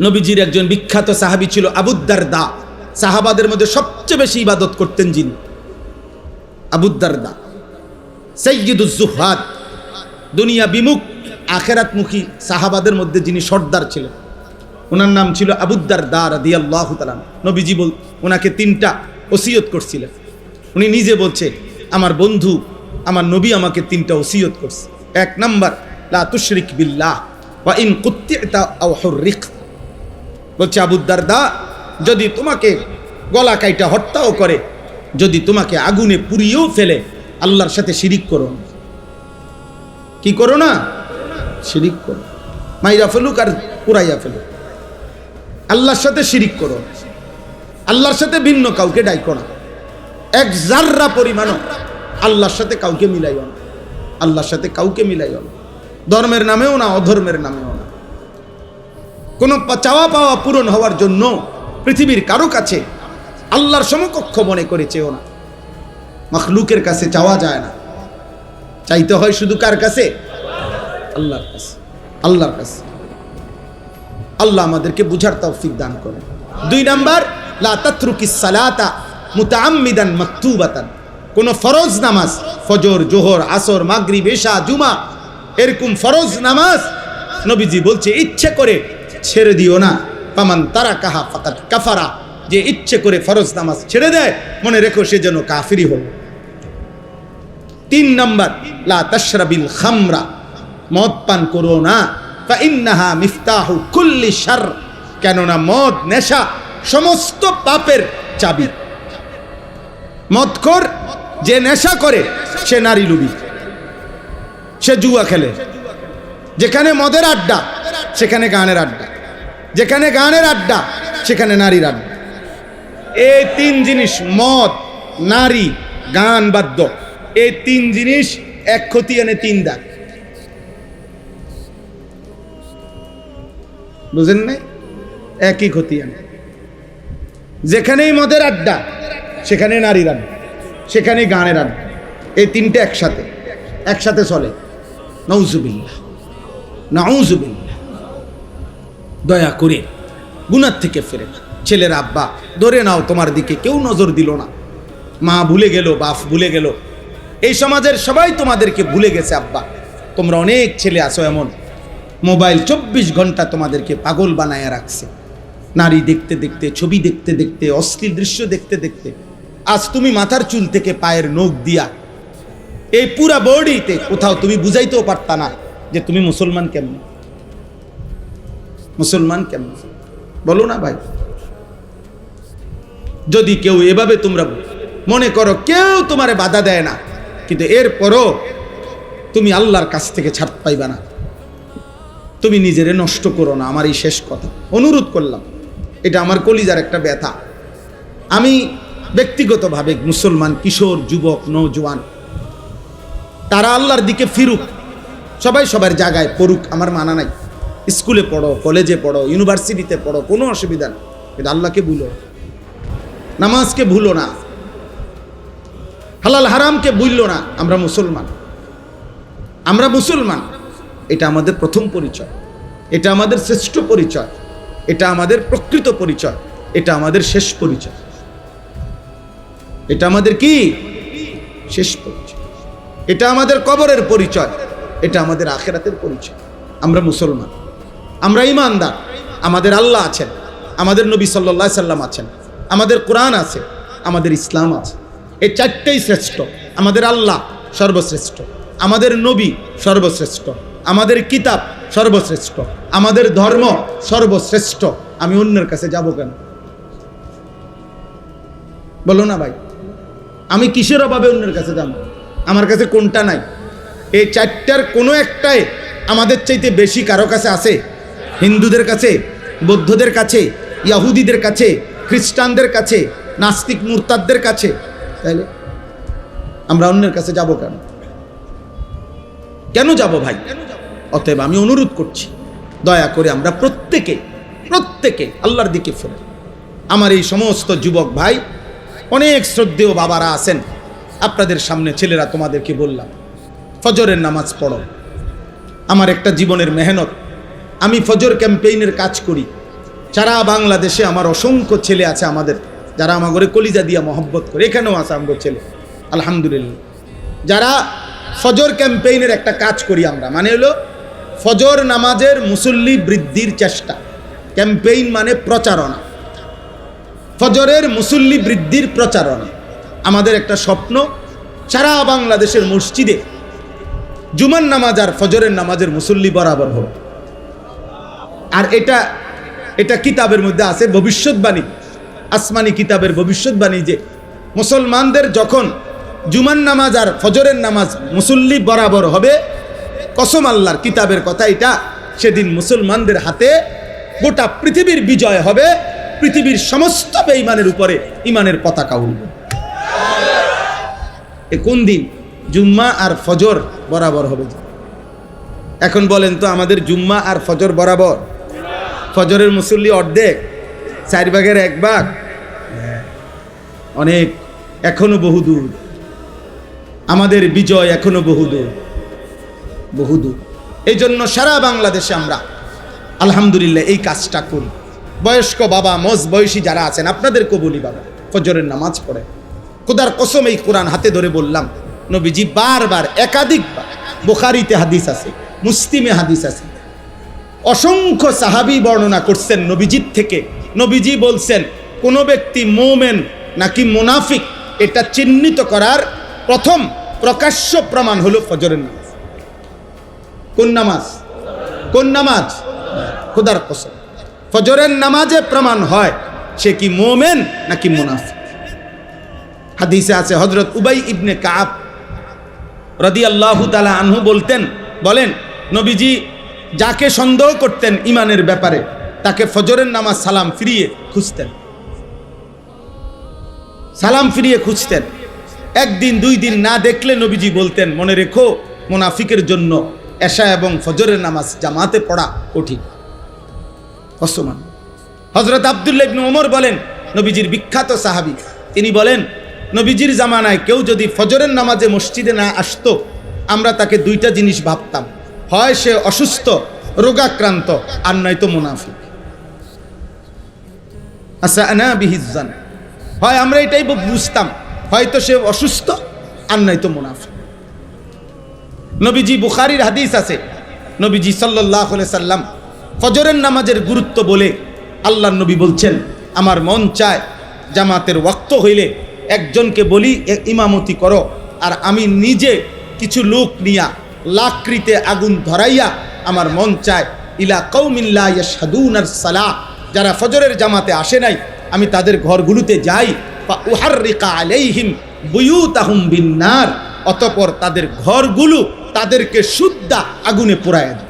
নবীজির একজন বিখ্যাত সাহাবী ছিল আবু দারদা। সাহাবাদের মধ্যে সবচেয়ে বেশি ইবাদত করতেন যিনি, আবু দারদা, সাইয়্যিদুজ যুহাদ, দুনিয়া বিমুখ আখিরাতমুখী সাহাবাদের মধ্যে যিনি সর্দার ছিলেন। ওনার নাম ছিল আবু দারদা রাদিয়াল্লাহু তাআলা। নবীজি ওনাকে 3টা ওসিয়ত করছিলেন। উনি নিজে বলছে, আমার বন্ধু, আমার নবী আমাকে 3টা ওসিয়ত করছে। 1 নাম্বার, লা তুশরিক বিল্লাহ ওয়া ইন কুত্তি'তা আও হুররিক। বলছে, আবু দারদা, যদি তোমাকে গলা কাইটা হত্যাও করে, যদি তোমাকে আগুনে পুড়িয়েও ফেলে, আল্লাহর সাথে শিরিক করো না। কি করো না? শিরিক করো। মাইরা ফেলুক আর পুরাইয়া ফেলুক, আল্লাহর সাথে শিরিক করো। আল্লাহর সাথে ভিন্ন কাউকে ডাইকো না। 1 জাররা পরিমাণও আল্লাহর সাথে কাউকে মিলাইও না। আল্লাহর সাথে কাউকে মিলাইও না, ধর্মের নামেও না, অধর্মের নামেও না। কোনো চাওয়া পাওয়া পূরণ হওয়ার জন্য পৃথিবীর কারো কাছে আল্লাহর সমকক্ষ মনে করে চেও না। মাখলুকের কাছে চাওয়া যায় না, চাইতে হয় শুধু কার কাছে? আল্লাহর কাছে, আল্লাহর কাছে। আল্লাহ আমাদেরকে বুঝার তৌফিক দান করেন। 2 নাম্বার, লা তাতরুকিস সালাতা মুতাআম্মিদান মাকতুবাতান। কোন ফরজ নামাজ, ফজর, জোহর, আসর, মাগরিব, ইশা, জুমা, এরকম ফরজ নামাজ নবীজি বলছে ইচ্ছে করে ছেড়ে দিও না। ফামান তারাকাহা ফাকাদ কাফারা। যে ইচ্ছে করে ফরজ নামাজ ছেড়ে দেয়, মনে রেখো সে যেন কাফিরি হলো। 3 নাম্বার, লা তাশরাবিল খামরা। মদ পান করো না। ফা ইন্নাহা মিফতাহু কুল্লি শার। কেননা মদ, নেশা সমস্ত পাপের চাবি। মদখোর যে নেশা করে সে নারী লুবি, সে জুয়া খেলে। যেখানে মদের আড্ডা সেখানে গানের আড্ডা, যেখানে গানের আড্ডা সেখানে নারীর আড্ডা। এই তিন জিনিস, মদ, নারী, গান, বাদ্য, এই তিন জিনিস এক ক্ষতি এনে তিন দাগ। বুঝেন নাই? একই ক্ষতি আনে। যেখানেই মদের আড্ডা সেখানে নারীর আড্ডা, সেখানে গানের আড্ডা, এই তিনটে একসাথে চলে। নাউজুবিল্লাহ, নাউজুবিল্লাহ। দয়া করে গুনার থেকে ফিরে। ছেলের আব্বা ধরে নাও, তোমার দিকে কেউ নজর দিল না, মা ভুলে গেল, বাপ ভুলে গেল, এই সমাজের সবাই তোমাদেরকে ভুলে গেছে। আব্বা, তোমরা অনেক ছেলে আছো এমন, মোবাইল 24 ঘন্টা তোমাদেরকে পাগল বানায় রাখছে। নারী দেখতে দেখতে, ছবি দেখতে দেখতে, অশ্লীল দৃশ্য দেখতে দেখতে আজ তুমি মাথার চুল থেকে পায়ের নখ দিয়া এই পুরা বডিতে কোথাও তুমি বুঝাইতেও পারতা না যে তুমি মুসলমান কেমন, মুসলমান কেমন। বলো না ভাই? যদি কেউ এভাবে তোমরা মনে করো কেউ তোমারে বাধা দেয় না, কিন্তু এরপরও তুমি আল্লাহর কাছ থেকে ছাড় পাইবা না। তুমি নিজেরে নষ্ট করো না। আমার এই শেষ কথা, অনুরোধ করলাম, এটা আমার কলিজার একটা ব্যথা। আমি ব্যক্তিগতভাবে মুসলমান কিশোর, যুবক, নওজোয়ান, তারা আল্লাহর দিকে ফিরুক, সবাই সবার জায়গায় পড়ুক, আমার মানা নাই। স্কুলে পড়ো, কলেজে পড়ো, ইউনিভার্সিটিতে পড়ো, কোনো অসুবিধা নেই, কিন্তু আল্লাহকে ভুলো, নামাজকে ভুলো না, হালাল হারামকে ভুললো না। আমরা মুসলমান, আমরা মুসলমান। এটা আমাদের প্রথম পরিচয়, এটা আমাদের শ্রেষ্ঠ পরিচয়, এটা আমাদের প্রকৃত পরিচয়, এটা আমাদের শেষ পরিচয়। এটা আমাদের কি শেষ পরিচয়, এটা আমাদের কবরের পরিচয়, এটা আমাদের আখিরাতের পরিচয়। আমরা মুসলমান, আমরা ঈমানদার। আমাদের আল্লাহ আছেন, আমাদের নবী সাল্লাল্লাহু আলাইহি সাল্লাম আছেন, আমাদের কোরআন আছে, আমাদের ইসলাম আছে। এই চারটেই শ্রেষ্ঠ। আমাদের আল্লাহ সর্বশ্রেষ্ঠ, আমাদের নবী সর্বশ্রেষ্ঠ, আমাদের কিতাব সর্বশ্রেষ্ঠ, আমাদের ধর্ম সর্বশ্রেষ্ঠ। আমি অন্যের কাছে যাব কেন? বলো না ভাই? আমি কিসের অভাবে অন্যের কাছে যাব? আমার কাছে কোনটা নাই? এই চারটার কোনো একটাই আমাদের চাইতে বেশি কারো কাছে আছে? হিন্দুদের কাছে, বৌদ্ধদের কাছে, ইহুদিদের কাছে, খ্রিস্টানদের কাছে, নাস্তিক মুরতাদদের কাছে। তাইলে আমরা অন্যের কাছে যাব কেন? কেন যাব ভাই? অতএব আমি অনুরোধ করছি, দয়া করে আমরা প্রত্যেকে আল্লাহর দিকে ফিরে। আমার এই সমস্ত যুবক ভাই, অনেক শ্রদ্ধেয় বাবারা আছেন, আপনাদের সামনে ছেলেরা তোমাদেরকে বললাম, ফজরের নামাজ পড়ো। আমার একটা জীবনের মেহনত, আমি ফজর ক্যাম্পেইনের কাজ করি সারা বাংলাদেশে। আমার অসংখ্য ছেলে আছে আমাদের, যারা আমার ঘরে কলিজা দিয়া মহব্বত করে, এখানেও আছে আমার ছেলে আলহামদুলিল্লাহ, যারা ফজর ক্যাম্পেইনের একটা কাজ করি আমরা। মানে হলো ফজর নামাজের মুসল্লি বৃদ্ধির চেষ্টা। ক্যাম্পেইন মানে প্রচারণা, ফজরের মুসল্লি বৃদ্ধির প্রচারণা। আমাদের একটা স্বপ্ন, সারা বাংলাদেশের মসজিদে জুমার নামাজ আর ফজরের নামাজের মুসল্লি বরাবর হবে। আর এটা কিতাবের মধ্যে আছে, ভবিষ্যৎবাণী, আসমানি কিতাবের ভবিষ্যৎবাণী, যে মুসলমানদের যখন জুমার নামাজ আর ফজরের নামাজ মুসল্লি বরাবর হবে, কসম আল্লাহর, কিতাবের কথা এটা, সেদিন মুসলমানদের হাতে গোটা পৃথিবীর বিজয় হবে, পৃথিবীর সমস্ত বেঈমানের উপরে ঈমানের পতাকা উঠবে। এ কোন দিন? জুম্মা আর ফজর বরাবর হবে। এখন বলেন তো, আমাদের জুম্মা আর ফজর বরাবর? ফজরের মুসল্লি অর্ধেক, 4 ভাগের 1 ভাগ, অনেক, এখনো বহুদূর। আমাদের বিজয় এখনো বহুদূর, বহুদূর। এই জন্য সারা বাংলাদেশে আমরা আলহামদুলিল্লাহ এই কাজটা করি। বয়স্ক বাবা, মজ বয়সী যারা আছেন, আপনাদেরকেও বলি, বাবা ফজরের নামাজ পড়ে। খোদার কসম, এই কোরআন হাতে ধরে বললাম, নবীজি বারবার, একাধিকবার, বুখারীতে হাদিস আছে, মুসলিমে হাদিস আছে, অসংখ্য সাহাবী বর্ণনা করছেন নবীজির থেকে। নবীজি বলছেন, কোন ব্যক্তি মুমিন নাকি মুনাফিক এটা চিহ্নিত করার প্রথম প্রকাশ্য প্রমাণ হলো ফজরের নামাজ। কোন নামাজ? কোন নামাজ? খোদার কসম, ফজরের নামাজে প্রমাণ হয় সে কি মুমিন নাকি মুনাফিক। হাদিসে আছে, হযরত উবাই ইবনে কাব রাদিয়াল্লাহু তাআলা আনহু বলেন, নবীজি যাকে সন্দেহ করতেন ঈমানের ব্যাপারে, তাকে ফজরের নামাজ সালাম ফিরিয়ে খুঁজতেন, সালাম ফিরিয়ে খুঁজতেন। একদিন দুই দিন না দেখলে নবীজি বলতেন, মনে রেখো মুনাফিকের জন্য এশা এবং ফজরের নামাজ জামাতে পড়া কঠিন। অসমান হযরত আব্দুল্লাহ ইবনে ওমর বলেন, নবীজির বিখ্যাত সাহাবী, তিনি বলেন নবীজির জামানায় কেউ যদি ফজরের নামাজে মসজিদে না আসতো, আমরা তাকে দুইটা জিনিস ভাবতাম, হয় সে অসুস্থ রোগাক্রান্ত, আর নয়তো মুনাফিক। আচ্ছা আনা বিহিজ্জান, হয় আমরা এটাই বুঝতাম, হয়তো সে অসুস্থ আর নয়তো মুনাফিক। নবীজি, বুখারীর হাদিস আছে, নবীজি সাল্লাল্লাহু আলাইহি সাল্লাম ফজরের নামাজের গুরুত্ব বলে আল্লাহর নবী বলছেন, আমার মন চায় জামাতের ওয়াক্ত হইলে একজনকে বলি ইমামতি করো, আর আমি নিজে কিছু লোক নিয়া লাকড়িতে আগুন ধরাইয়া আমার মন চায় ইলা কওমিন লা ইয়াশহাদুনাস সালাহ, যারা ফজরের জামাতে আসে নাই, আমি তাদের ঘরগুলোতে যাই, ফা উহাররিকা আলাইহিম বুয়ুতাহুম বিন্নার, অতঃপর তাদের ঘরগুলো তাদেরকে শুদ্ধা আগুনে পোড়ায় দেয়।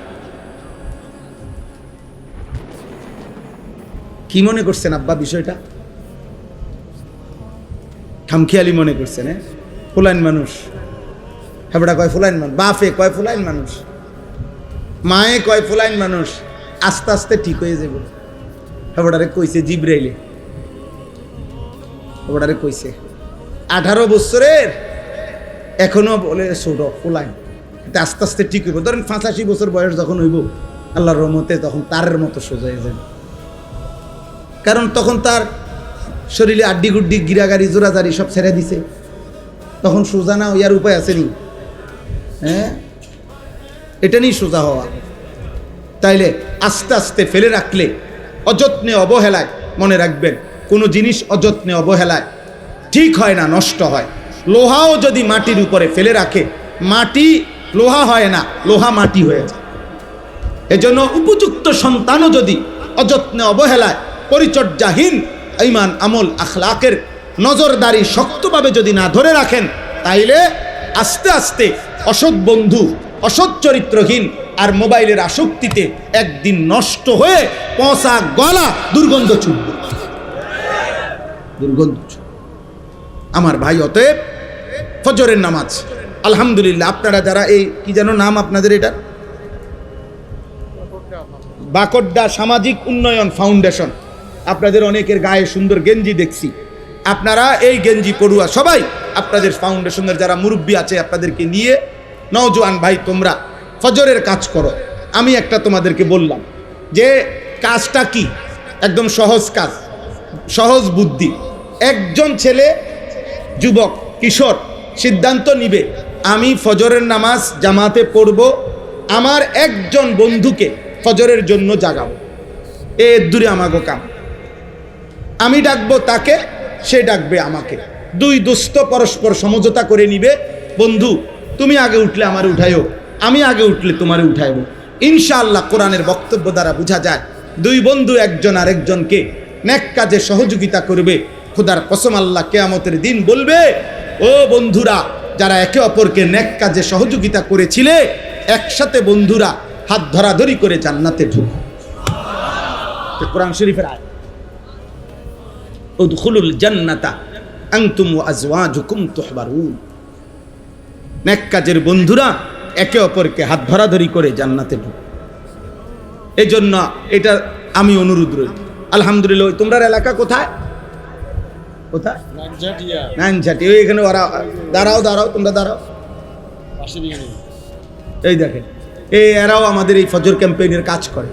কি মনে করছেন আব্বা বিষয়টা? খামখেয়ালি মনে করছেন? হ্যাঁ, ফুলাইন মানুষ, হেবড়া কয় ফুলাইন মানুষ, বাপে কয় ফুলাইন মানুষ, মায়ে কয় ফুলাইন মানুষ, আস্তে আস্তে ঠিক হয়ে যাব। হেবড়ারে কইছে জিব্রাইলে, হেবড়ারে কইছে 18 বছরের এখনো বলে ছোট ফুলাইন, এটা আস্তে আস্তে ঠিক হইব। ধরেন 85 বছর বয়স যখন হইব, আল্লাহর রহমতে তখন তারের মতো সোজা হয়ে যাবে, কারণ তখন তার শরীরে আড্ডি গুড্ডি গিরাগাড়ি জোরাজারি সব ছেড়ে দিছে, তখন সোজা না ইয়ার উপায় আসেনি। হ্যাঁ, এটা নিয়ে সোজা হওয়া। তাইলে আস্তে আস্তে ফেলে রাখলে, অযত্নে অবহেলায়, মনে রাখবেন কোনো জিনিস অযত্নে অবহেলায় ঠিক হয় না, নষ্ট হয়। লোহাও যদি মাটির উপরে ফেলে রাখে, মাটি লোহা হয় না, লোহা মাটি হয়ে যায়। এজন্য উপযুক্ত সন্তানও যদি অযত্নে অবহেলায়, পরিচর্যাহীন, ঈমান আমল আখলাকের নজরদারি শক্তভাবে যদি না ধরে রাখেন, তাইলে আস্তে আস্তে অসৎ বন্ধু, অসৎ চরিত্রহীন আর মোবাইলের আসক্তিতে একদিন নষ্ট হয়ে পচা গলা দুর্গন্ধ ছুটবে, দুর্গন্ধ। আমার ভাই, অতএব ফজরের নামাজ আলহামদুলিল্লাহ, আপনারা যারা এই কি যেন নাম আপনাদের, এটা বাকড্ডা সামাজিক উন্নয়ন ফাউন্ডেশন, আপনাদের অনেকের গায়ে সুন্দর গেঞ্জি দেখছি, আপনারা এই গেঞ্জি পড়ুয়া সবাই আপনাদের ফাউন্ডেশনের যারা মুরব্বী আছে আপনাদেরকে নিয়ে, নওজোয়ান ভাই তোমরা ফজরের কাজ করো। আমি একটা তোমাদেরকে বললাম যে কাজটা কি, একদম সহজ কাজ, সহজ বুদ্ধি। একজন ছেলে, যুবক, কিশোর সিদ্ধান্ত নিবে, আমি ফজরের নামাজ জামাতে পড়ব, আমার একজন বন্ধুকে ফজরের জন্য জাগাবো, এর দূরে আমাগো কাম। আমি ডাকবো তাকে, সে ডাকবে আমাকে, দুই দোস্ত পরস্পর সমঝোতা করে নিবে, বন্ধু তুমি আগে উঠলে আমার উঠাইও, আমি আগে উঠলে তোমারে উঠাইব। ইনশাআল্লাহ কোরআনের বক্তব্য দ্বারা বোঝা যায় দুই বন্ধু একজন আরেকজনকে নেক কাজে সহযোগিতা করবে। খোদার কসম, আল্লাহ কিয়ামতের দিন বলবে, ও বন্ধুরা যারা একে অপরকে নেক কাজে সহযোগিতা করেছিলে, একসাথে বন্ধুরা হাত ধরাধরি করে জান্নাতে ঢুকো। কোরআন শরীফের আয়াত, উদখুলুল জান্নাতা আনতুম ওয়া আজওয়াজুকুম তুহবারুন। নেক কাজের বন্ধুরা একে অপরকে হাত ধরাধরি করে জান্নাতে ঢুকো। এই জন্য এটা আমি অনুরোধ রইল। আলহামদুলিল্লাহ, তোমরা এলাকা কোথায়? কোথায়? নানঝাটি। ওই এখানে ওরা দাঁড়াও, দাঁড়াও, তোমরা দাঁড়াও। এই দেখেন, এই এরাও আমাদের এই ফজর ক্যাম্পেইনের কাজ করে।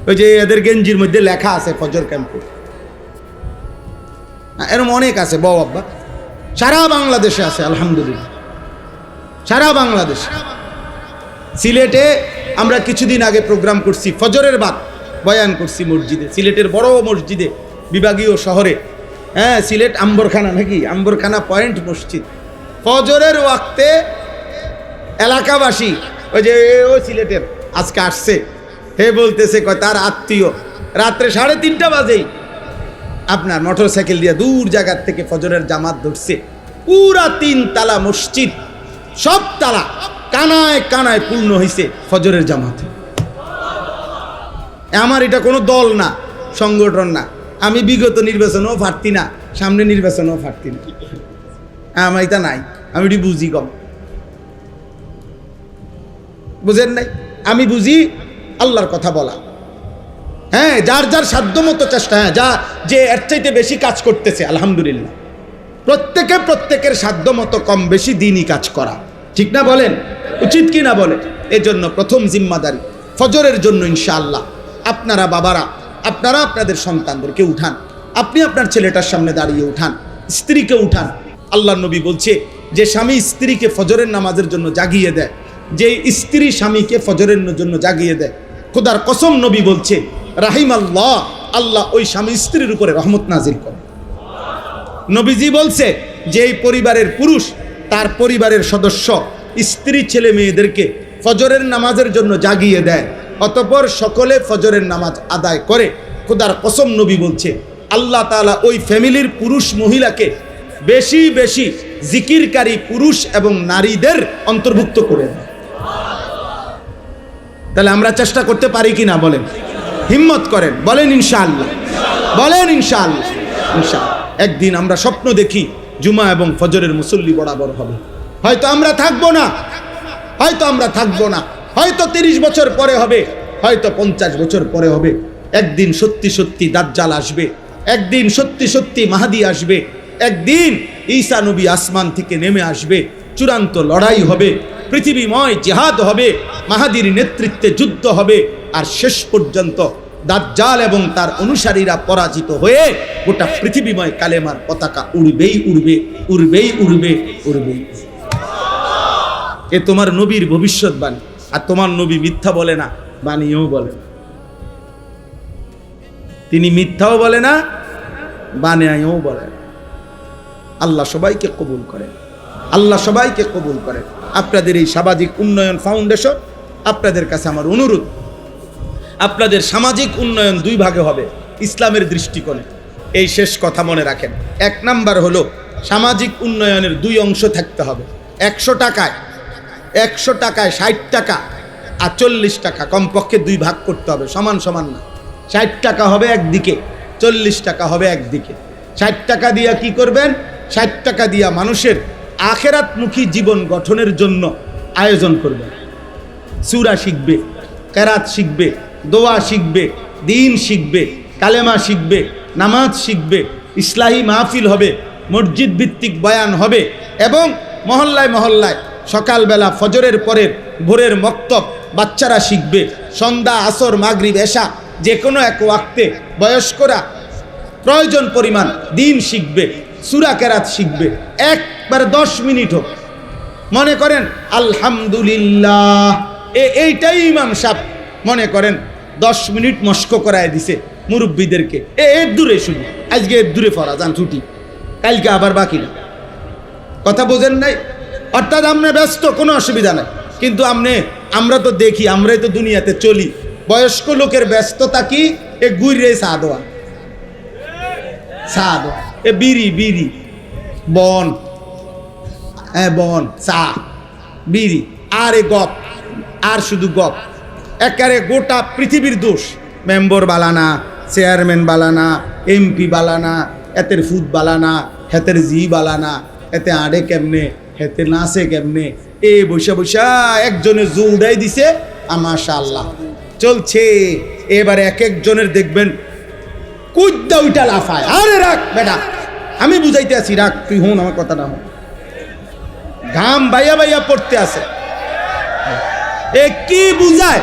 ওই যে এদের গেঞ্জির মধ্যে লেখা আছে ফজর ক্যাম্পেইন, এরকম অনেক আছে বউ আব্বা, সারা বাংলাদেশে আছে আলহামদুলিল্লাহ, সারা বাংলাদেশে। সিলেটে আমরা কিছুদিন আগে প্রোগ্রাম করছি, ফজরের বাদ বয়ান করছি মসজিদে, সিলেটের বড় মসজিদে, বিভাগীয় শহরে। হ্যাঁ, সিলেট আম্বরখানা, নাকি আম্বরখানা পয়েন্ট মসজিদ। ফজরের ওয়াক্তে এলাকাবাসী, ওই যে ও সিলেটের আজকে আসছে, হে বলতেছে কয় তার আত্মীয় রাত্রে 3:30 বাজেই আপনার মোটর সাইকেল দিয়ে দূর জায়গার থেকে ফজরের জামাত ধরছে। পুরা 3 তালা মসজিদ, সব তালা কানায় কানায় পূর্ণ হয়েছে ফজরের জামাতে। আমার এটা কোনো দল না, সংগঠন না। আমি বিগত নির্বাচনেও পারতি না, সামনে নির্বাচনেও পারতি না, আমার এটা নাই। আমি এটি বুঝি কম, বুঝেন নাই? আমি বুঝি আল্লাহর কথা বলা। হ্যাঁ, যার যার সাধ্য মতো চেষ্টা, হ্যাঁ, যা যে এর চাইতে বেশি কাজ করতেছে আলহামদুলিল্লাহ, প্রত্যেকের সাধ্য মতো কম বেশি দিনই কাজ করা, ঠিক না বলেন? উচিত কি না বলেন? এই জন্য প্রথম জিম্মাদারি ফজরের জন্য ইনশাআল্লাহ আপনারা বাবারা, আপনারা আপনাদের সন্তানদেরকে উঠান, আপনি আপনার ছেলেটার সামনে দাঁড়িয়ে উঠান, স্ত্রীকে উঠান। আল্লাহ নবী বলছে যে স্বামী স্ত্রীকে ফজরের নামাজের জন্য জাগিয়ে দেয়, যে স্ত্রী স্বামীকে ফজরের জন্য জাগিয়ে দেয়, খোদার কসম নবী বলছে রাহিম আল্লাহ, আল্লাহ ওই স্বামী স্ত্রীর উপরে রহমত নাজিল করে। নবীজি বলছে যে এই পরিবারের পুরুষ তার পরিবারের সদস্য স্ত্রী ছেলে মেয়েদেরকে ফজরের নামাজের জন্য জাগিয়ে দেয়, অতঃপর সকলে ফজরের নামাজ আদায় করে, খোদার কসম নবী বলছে আল্লাহ তাআলা ওই ফ্যামিলির পুরুষ মহিলাকে বেশি বেশি জিকিরকারী পুরুষ এবং নারীদের অন্তর্ভুক্ত করে দেয়। তাহলে আমরা চেষ্টা করতে পারি কি না বলেন? হিম্মত করেন, বলেন ইনশাআল্লাহ, বলেন ইনশাআল্লাহ। ইনশাআল্লাহ একদিন আমরা স্বপ্ন দেখি জুমা এবং ফজরের মুসল্লি বরাবর হবে। হয়তো আমরা থাকবো না, হয়তো আমরা থাকবো না, হয়তো 30 বছর পরে হবে, হয়তো 50 বছর পরে হবে। একদিন সত্যি সত্যি দাজ্জাল আসবে, একদিন সত্যি সত্যি মাহাদি আসবে, একদিন ঈসা নবী আসমান থেকে নেমে আসবে, চূড়ান্ত লড়াই হবে, পৃথিবীময় জিহাদ হবে, মাহাদির নেতৃত্বে যুদ্ধ হবে, আর শেষ পর্যন্ত দাজ্জাল এবং তার অনুসারীরা পরাজিত হয়ে গোটা পৃথিবীময় কালেমার পতাকা উড়বেই উড়বে, উড়বেই উড়বে, উড়বেই। এ তোমার নবীর ভবিষ্যৎবাণী, আর তোমার নবী মিথ্যা বলে না, বাণীও বলে না। তিনি মিথ্যাও বলে না, বানায়ও বলে না। আল্লাহ সবাইকে কবুল করেন, আল্লাহ সবাইকে কবুল করেন। আপনাদের এই সামাজিক উন্নয়ন ফাউন্ডেশন, আপনাদের কাছে আমার অনুরোধ, আপনাদের সামাজিক উন্নয়ন 2 ভাগে হবে ইসলামের দৃষ্টিকোণে। এই শেষ কথা মনে রাখেন। 1 নাম্বার হলো সামাজিক উন্নয়নের 2 অংশ থাকতে হবে। 100 টাকায় 60 টাকা আর 40 টাকা কমপক্ষে 2 ভাগ করতে হবে, সমান সমান না। 60 টাকা হবে একদিকে, 40 টাকা হবে একদিকে। 60 টাকা দিয়া কি করবেন? 60 টাকা দিয়া মানুষের আখেরাতমুখী জীবন গঠনের জন্য আয়োজন করবেন। সূরা শিখবে, কেরাত শিখবে, দোয়া শিখবে, দিন শিখবে, কালেমা শিখবে, নামাজ শিখবে, ইসলাহি মাহফিল হবে, মসজিদ ভিত্তিক বয়ান হবে, এবং মহল্লায় মহল্লায় সকালবেলা ফজরের পরের ভোরের মক্তব বাচ্চারা শিখবে। সন্ধ্যা, আসর, মাগরিব, এশা যে কোনো এক ওয়াক্তে বয়স্করা প্রয়োজন পরিমাণ দিন শিখবে, সূরা কেরাত শিখবে। একবার 10 মিনিট হোক, মনে করেন আলহামদুলিল্লাহ, এইটাই ইমাম সাহেব মনে করেন 10 মিনিট মস্ক করায় দিছে মুরব্বীদেরকে। এর দূরে শুনি, আজকে এর দূরে পড়া যান ছুটি, কালকে আবার বাকি না। কথা বোঝেন নাই? অর্থাৎ আপনি ব্যস্ত, কোনো অসুবিধা নাই, কিন্তু আমরা তো দেখি, আমরাই তো দুনিয়াতে চলি। বয়স্ক লোকের ব্যস্ততা কি? এ গুইরে চা দেওয়া, এ বিড়ি বন, বন, চা, বিড়ি, আর এ গপ, আর শুধু গপ। একেবারে গোটা পৃথিবীর দোষ। মেম্বর বালানা, চেয়ারম্যান বালানা, এমপি বালানা, এতের ফুদ বালানা, হেতের জি বালানা, এতে আড়ে কেমনে, হেতে নাচে কেমনে, এ বৈশা বৈশা একজনে জুলদাই দিছে, মাশাআল্লাহ চলছে। এবারে এক একজনের দেখবেন কুদ্দা উইটা লাফায়। আরে রাখ বেটা, আমি বুঝাইতে আছি, রাখ তুই, হন আমার কথা না হন। ঘাম বাইয়া বাইয়া পড়তে আছে। এ কি বুঝায়,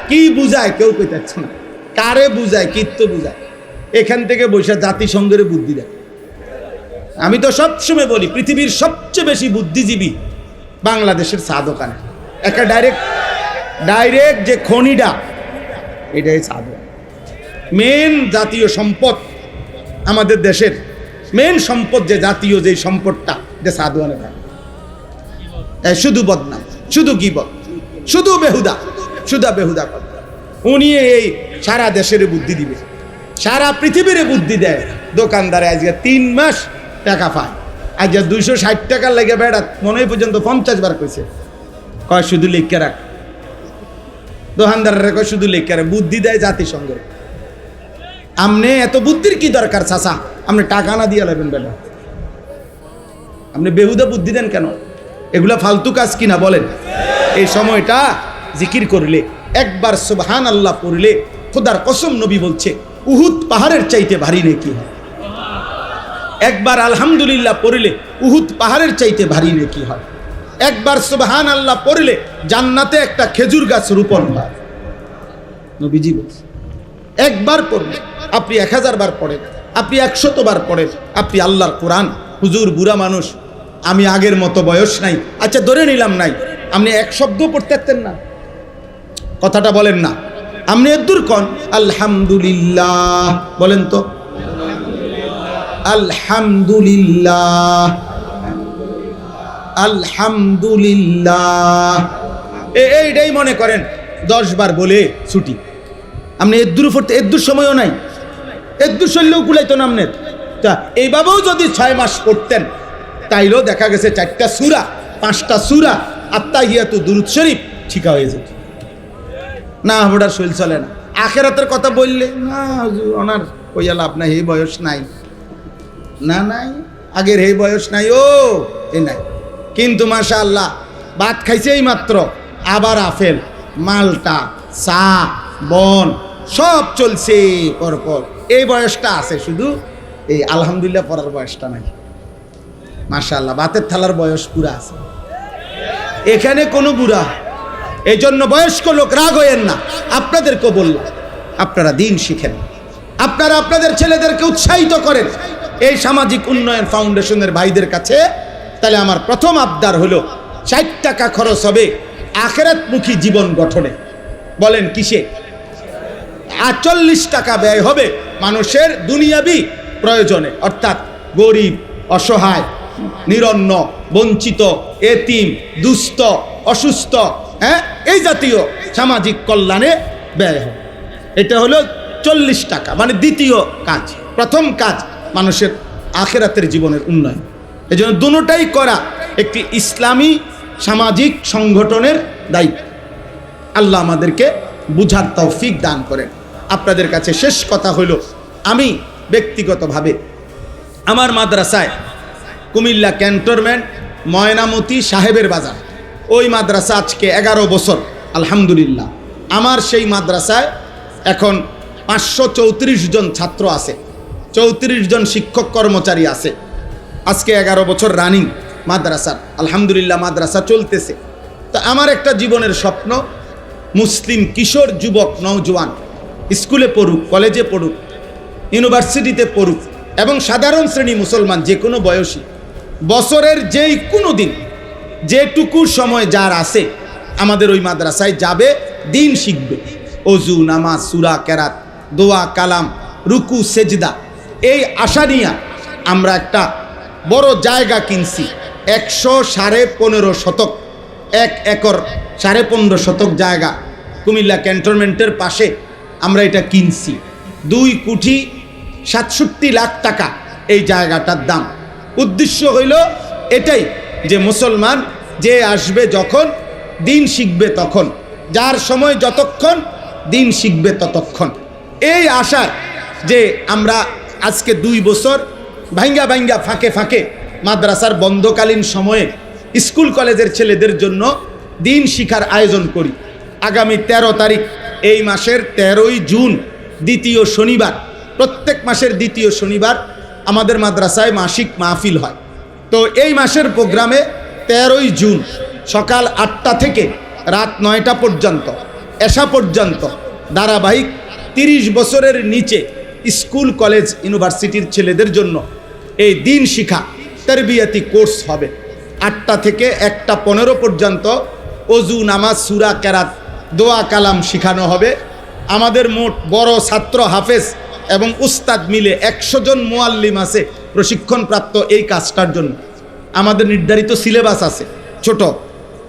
কি বুঝায় কেউ কইতে পারছে না। কারে বুঝায়, কীর্ত বুঝায়। এখান থেকে বৈশা জাতিসংঘের বুদ্ধি দেয়। আমি তো সবসময় বলি পৃথিবীর সবচেয়ে বেশি বুদ্ধিজীবী বাংলাদেশের চা দোকানে। একটা ডাইরেক্ট যে খনিটা, এটাই চা দোকান। মেন জাতীয় সম্পদ আমাদের দেশের, মেন সম্পদ যে জাতীয় যে সম্পদটা, যে চা দোকানে থাকে। শুধু বদনাম, শুধু গীবত, শুধু বেহুদা কথা। উনি এই সারা দেশের বুদ্ধি দিবে, সারা পৃথিবীর বুদ্ধি দেয়। দোকানদারে আজকে 3 মাস টাকা পায়, আজ 260 টাকার লেগে বেড়া মনে পর্যন্ত 50 বার কইছে, কয় শুধু লিখে রাখ। দোকানদারের কয় শুধু লেখারে বুদ্ধি দেয় জাতিসংঘের। আপনি এত বুদ্ধির কি দরকার চাচা? আপনি টাকা না দিয়ে লাগবেন বেলা, আপনি বেহুদা বুদ্ধি দেন কেন? এগুলা ফালতু কাজ কিনা বলেন? এই সময়টা জিকির করলে, একবার সুবহানাল্লাহ পড়লে, খোদার কসম নবী বলছে উহুদ পাহাড়ের চাইতে ভারী নেকি হয়। একবার আলহামদুলিল্লাহ পড়লে উহুদ পাহাড়ের চাইতে ভারী নেকি হয়। একবার সুবহানাল্লাহ পড়লে জান্নাতে একটা খেজুর গাছ রোপণ হয়। নবীজি বলছে একবার পড়লে, আপনি 1000 বার পড়েন, আপনি 100 বার পড়েন, আপনি আল্লাহর কোরআন। হুজুর বুড়া মানুষ, আমি আগের মতো বয়স নাই। আচ্ছা ধরে নিলাম নাই, আপনি এক শব্দ পড়তে পারতেন না, কথাটা বলেন না। আপনি এদুর কন আলহামদুলিল্লাহ বলেন তো, আলহামদুলিল্লাহ আলহামদুলিল্লাহ। এইটাই মনে করেন 10 বার বলে ছুটি। আপনি এদুর পড়তে এদুর সময়ও নাই, এদুর শরীরেও কুলাইতো না আপনার। তা এইভাবেও যদি 6 মাস পড়তেন তাইলেও দেখা গেছে 4টা সূরা 5টা সূরা আত্তাহিয়াতু দুরূদ শরীফ ঠিকা হয়ে যেত না। ওটার শরীর চলে না। আখেরাতের কথা বললে না হুজুর ওনার কইয়া লাভ নাই, এই বয়স নাই, না নাই আগের এই বয়স নাই, ও এ নাই। কিন্তু মাশাআল্লাহ ভাত খাইছে এই মাত্র, আবার আপেল, মালটা, চা, বন সব চলছে পরপর। এই বয়সটা আছে, শুধু এই আলহামদুলিল্লাহ পড়ার বয়সটা নাই। মাশাআল্লাহ ভাতের থালার বয়স পুরা আছে, এখানে কোনো বুড়া। এই জন্য বয়স্ক লোক রাগ হইয়েন না, আপনাদেরকেও বললাম আপনারা দিন শিখেন, আপনারা আপনাদের ছেলেদেরকে উৎসাহিত করেন এই সামাজিক উন্নয়ন ফাউন্ডেশনের ভাইদের কাছে। তাহলে আমার প্রথম আবদার হলো 60 টাকা খরচ হবে আখিরাতমুখী জীবন গঠনে। বলেন কিসে? 40 টাকা ব্যয় হবে মানুষের দুনিয়াবি প্রয়োজনে, অর্থাৎ গরিব, অসহায়, নিরন্ন, বঞ্চিত, এতিম, দুস্থ, অসুস্থ, এই জাতীয় সামাজিক কল্যাণে ব্যয় হবে। এটা হলো 40 টাকা, মানে দ্বিতীয় কাজ। প্রথম কাজ মানুষের আখিরাতের জীবনের উন্নয়ন। এই জন্য দুটোটাই করা একটি ইসলামী সামাজিক সংগঠনের দায়িত্ব। আল্লাহ আমাদেরকে বুঝার তৌফিক দান করেন। আপনাদের কাছে শেষ কথা হলো, আমি ব্যক্তিগতভাবে আমার মাদ্রাসায় কুমিল্লা ক্যান্টনমেন্ট ময়নামতি সাহেবের বাজার, ওই মাদ্রাসা আজকে 11 বছর আলহামদুলিল্লাহ। আমার সেই মাদ্রাসায় এখন 534 জন ছাত্র আছে, 34 জন শিক্ষক কর্মচারী আছে। আজকে 11 বছর রানিং মাদ্রাসার, আলহামদুলিল্লাহ মাদ্রাসা চলতেছে। তো আমার একটা জীবনের স্বপ্ন, মুসলিম কিশোর যুবক নওজোয়ান স্কুলে পড়ুক, কলেজে পড়ুক, ইউনিভার্সিটিতে পড়ুক, এবং সাধারণ শ্রেণী মুসলমান যে কোনো বয়সী বছরের যেই কোনো দিন যেটুকু সময় যার আছে আমাদের ওই মাদ্রাসায় যাবে, দিন শিখবে। অজু, নামাজ, সূরা, কেরাত, দোয়া, কালাম, রুকু, সেজদা, এই আশা নিয়ে আমরা একটা বড় জায়গা কিনছি। 115 শতক, 1 একর 15.5 শতক জায়গা কুমিল্লা ক্যান্টনমেন্টের পাশে আমরা এটা কিনছি। 2,67,00,000 টাকা এই জায়গাটার দাম। উদ্দেশ্য হইল এটাই যে মুসলমান যে আসবে যখন দিন শিখবে তখন, যার সময় যতক্ষণ দিন শিখবে ততক্ষণ। এই আশায় যে আমরা আজকে 2 বছর ভাঙ্গা ভাঙ্গা ফাঁকে ফাঁকে মাদ্রাসার বন্ধকালীন সময়ে স্কুল কলেজের ছেলেদের জন্য দিন শিখার আয়োজন করি। আগামী 13 তারিখ এই মাসের 13ই জুন দ্বিতীয় শনিবার, প্রত্যেক মাসের দ্বিতীয় শনিবার আমাদের মাদ্রাসায় মাসিক মাহফিল হয়। তো এই মাসের প্রোগ্রামে 13ই জুন সকাল 8টা থেকে রাত 9টা পর্যন্ত, এশা পর্যন্ত ধারাবাহিক 30 বছরের নিচে স্কুল কলেজ ইউনিভার্সিটির ছেলেদের জন্য এই দিন শিক্ষা তারবিয়াতি কোর্স হবে। 8টা থেকে 1টা 15 পর্যন্ত অজু, নামাজ, সূরা, কেরাত, দোয়া, কালাম শিখানো হবে। আমাদের মোট বড় ছাত্র হাফেজ এবং উস্তাদ মিলে 100 জন মুআল্লিম আছে প্রশিক্ষণপ্রাপ্ত এই কাজটার জন্য। আমাদের নির্ধারিত সিলেবাস আছে, ছোট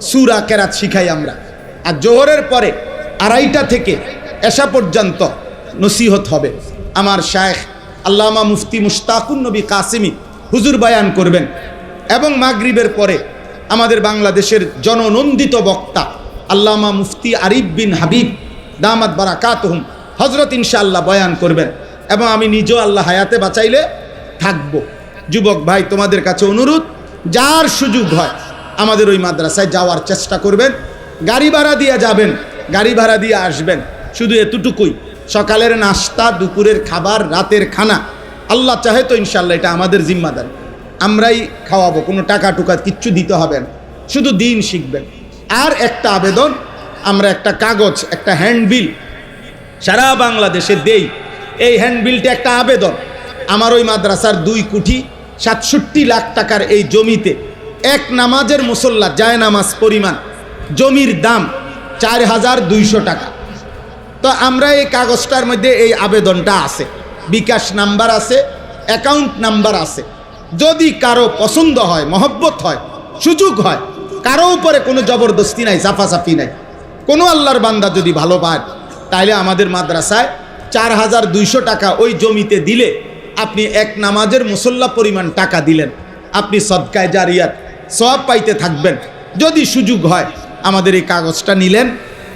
সূরা, কেরাত শিখাই আমরা। আর জোহরের পরে 2:30টা থেকে এশা পর্যন্ত নসিহত হবে। আমার শায়েখ আল্লামা মুফতি মুশতাকুন নবী কাসিমি হুজুর বয়ান করবেন, এবং মাগরিবের পরে আমাদের বাংলাদেশের জননন্দিত বক্তা আল্লামা মুফতি আরিফ বিন হাবিব দামাত বারাকাতুহুম হযরত ইনশাআল্লাহ বয়ান করবেন, এবং আমি নিজেও আল্লাহ হায়াতে বাঁচাইলে থাকবো। যুবক ভাই, তোমাদের কাছে অনুরোধ, যার সুযোগ হয় আমাদের ওই মাদ্রাসায় যাওয়ার চেষ্টা করবেন। গাড়ি ভাড়া দিয়ে যাবেন, গাড়ি ভাড়া দিয়ে আসবেন, শুধু এতটুকুই, সকালের নাস্তা, দুপুরের খাবার, রাতের খানা আল্লাহ চাহে তো ইনশাআল্লাহ এটা আমাদের জিম্মাদারি, আমরাই খাওয়াবো, কোনো টাকা টুকা কিচ্ছু দিতে হবে না, শুধু দিন শিখবেন। আর একটা আবেদন, আমরা একটা কাগজ, একটা হ্যান্ডবিল সারা বাংলাদেশে দেই। এই হ্যান্ডবিলটা একটা আবেদন, আমার ওই মাদ্রাসার 2 কোটি 67 লাখ টাকার এই জমিতে এক নামাজের মুসল্লা জায় নামাজ পরিমাণ জমির দাম 4200 টাকা। তো আমরা এই কাগজটার মধ্যে এই আবেদনটা আছে, বিকাশ নাম্বার আছে, অ্যাকাউন্ট নাম্বার আছে। যদি কারো পছন্দ হয়, মহব্বত হয়, সুযোগ হয়, কারো উপরে কোনো জবরদস্তি নাই, জাফাসাফি নাই, কোনো আল্লাহর বান্দা যদি ভালো পায়, তাইলে আমাদের মাদ্রাসায় 4200 টাকা ওই জমিতে দিলে আপনি এক নামাজের মুসল্লা পরিমাণ টাকা দিলেন, আপনি সদকায়ে জারিয়াত সওয়াব পাইতে থাকবেন। যদি সুযোগ হয় আমাদের এই কাগজটা নিলেন,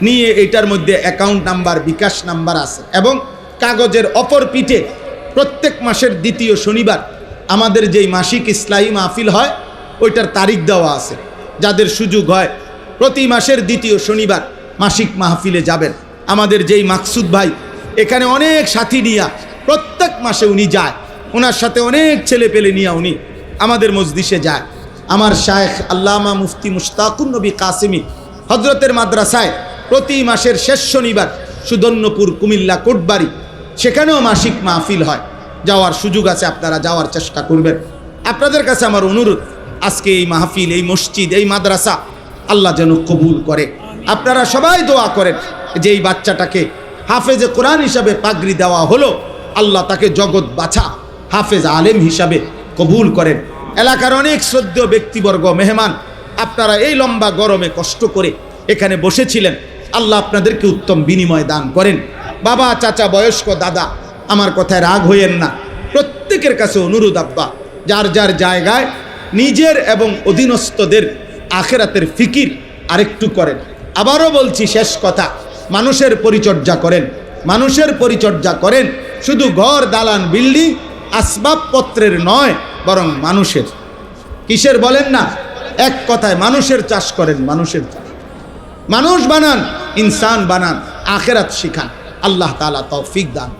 নিয়ে এটার মধ্যে অ্যাকাউন্ট নাম্বার, বিকাশ নাম্বার আছে, এবং কাগজের অপর পিঠে প্রত্যেক মাসের 2য় শনিবার আমাদের যেই মাসিক ইসলাহি মাহফিল হয় ওইটার তারিখ দেওয়া আছে। যাদের সুযোগ হয় প্রতি মাসের 2য় শনিবার মাসিক মাহফিলে যাবেন। আমাদের যেই মাকসুদ ভাই এখানে অনেক সাথী নিয়া প্রত্যেক মাসে উনি যায়, ওনার সাথে অনেক ছেলে পেলে নিয়ে উনি আমাদের মজলিসে যায়। আমার শায়েখ আল্লামা মুফতি মুশতাকুন নবী কাসেমি হজরতের মাদ্রাসায় প্রতি মাসের শেষ শনিবার সুদন্যপুর, কুমিল্লা, কোটবাড়ি, সেখানেও মাসিক মাহফিল হয়। যাওয়ার সুযোগ আছে, আপনারা যাওয়ার চেষ্টা করবেন। আপনাদের কাছে আমার অনুরোধ, আজকে এই মাহফিল, এই মসজিদ, এই মাদ্রাসা আল্লাহ যেন কবুল করে। আপনারা সবাই দোয়া করেন যে এই বাচ্চাটাকে হাফেজে কোরআন হিসাবে পাগড়ি দেওয়া হলো, আল্লাহ তাকে জগৎ বাছা হাফেজ আলেম হিসাবে কবুল করেন। এলাকার অনেক শ্রদ্ধেয় ব্যক্তিবর্গ, মেহমান, আপনারা এই লম্বা গরমে কষ্ট করে এখানে বসেছিলেন, আল্লাহ আপনাদেরকে উত্তম বিনিময় দান করেন। বাবা, চাচা, বয়স্ক, দাদা, আমার কথায় রাগ হইয়েন না। প্রত্যেকের কাছে অনুরোধ, আব্বা যার যার জায়গায় নিজের এবং অধীনস্থদের আখেরাতের ফিকির আরেকটু করেন। আবারও বলছি, শেষ কথা, মানুষের পরিচর্যা করেন, মানুষের পরিচর্যা করেন, শুধু ঘর, দালান, বিল্ডিং, আসবাবপত্রের নয়, বরং মানুষের। কিসের বলেন না? এক কথায় মানুষের চাষ করেন, মানুষের চাষ, মানুষ বানান, ইনসান বানান, আখেরাত শিখান। আল্লাহ তাআলা তৌফিক দান।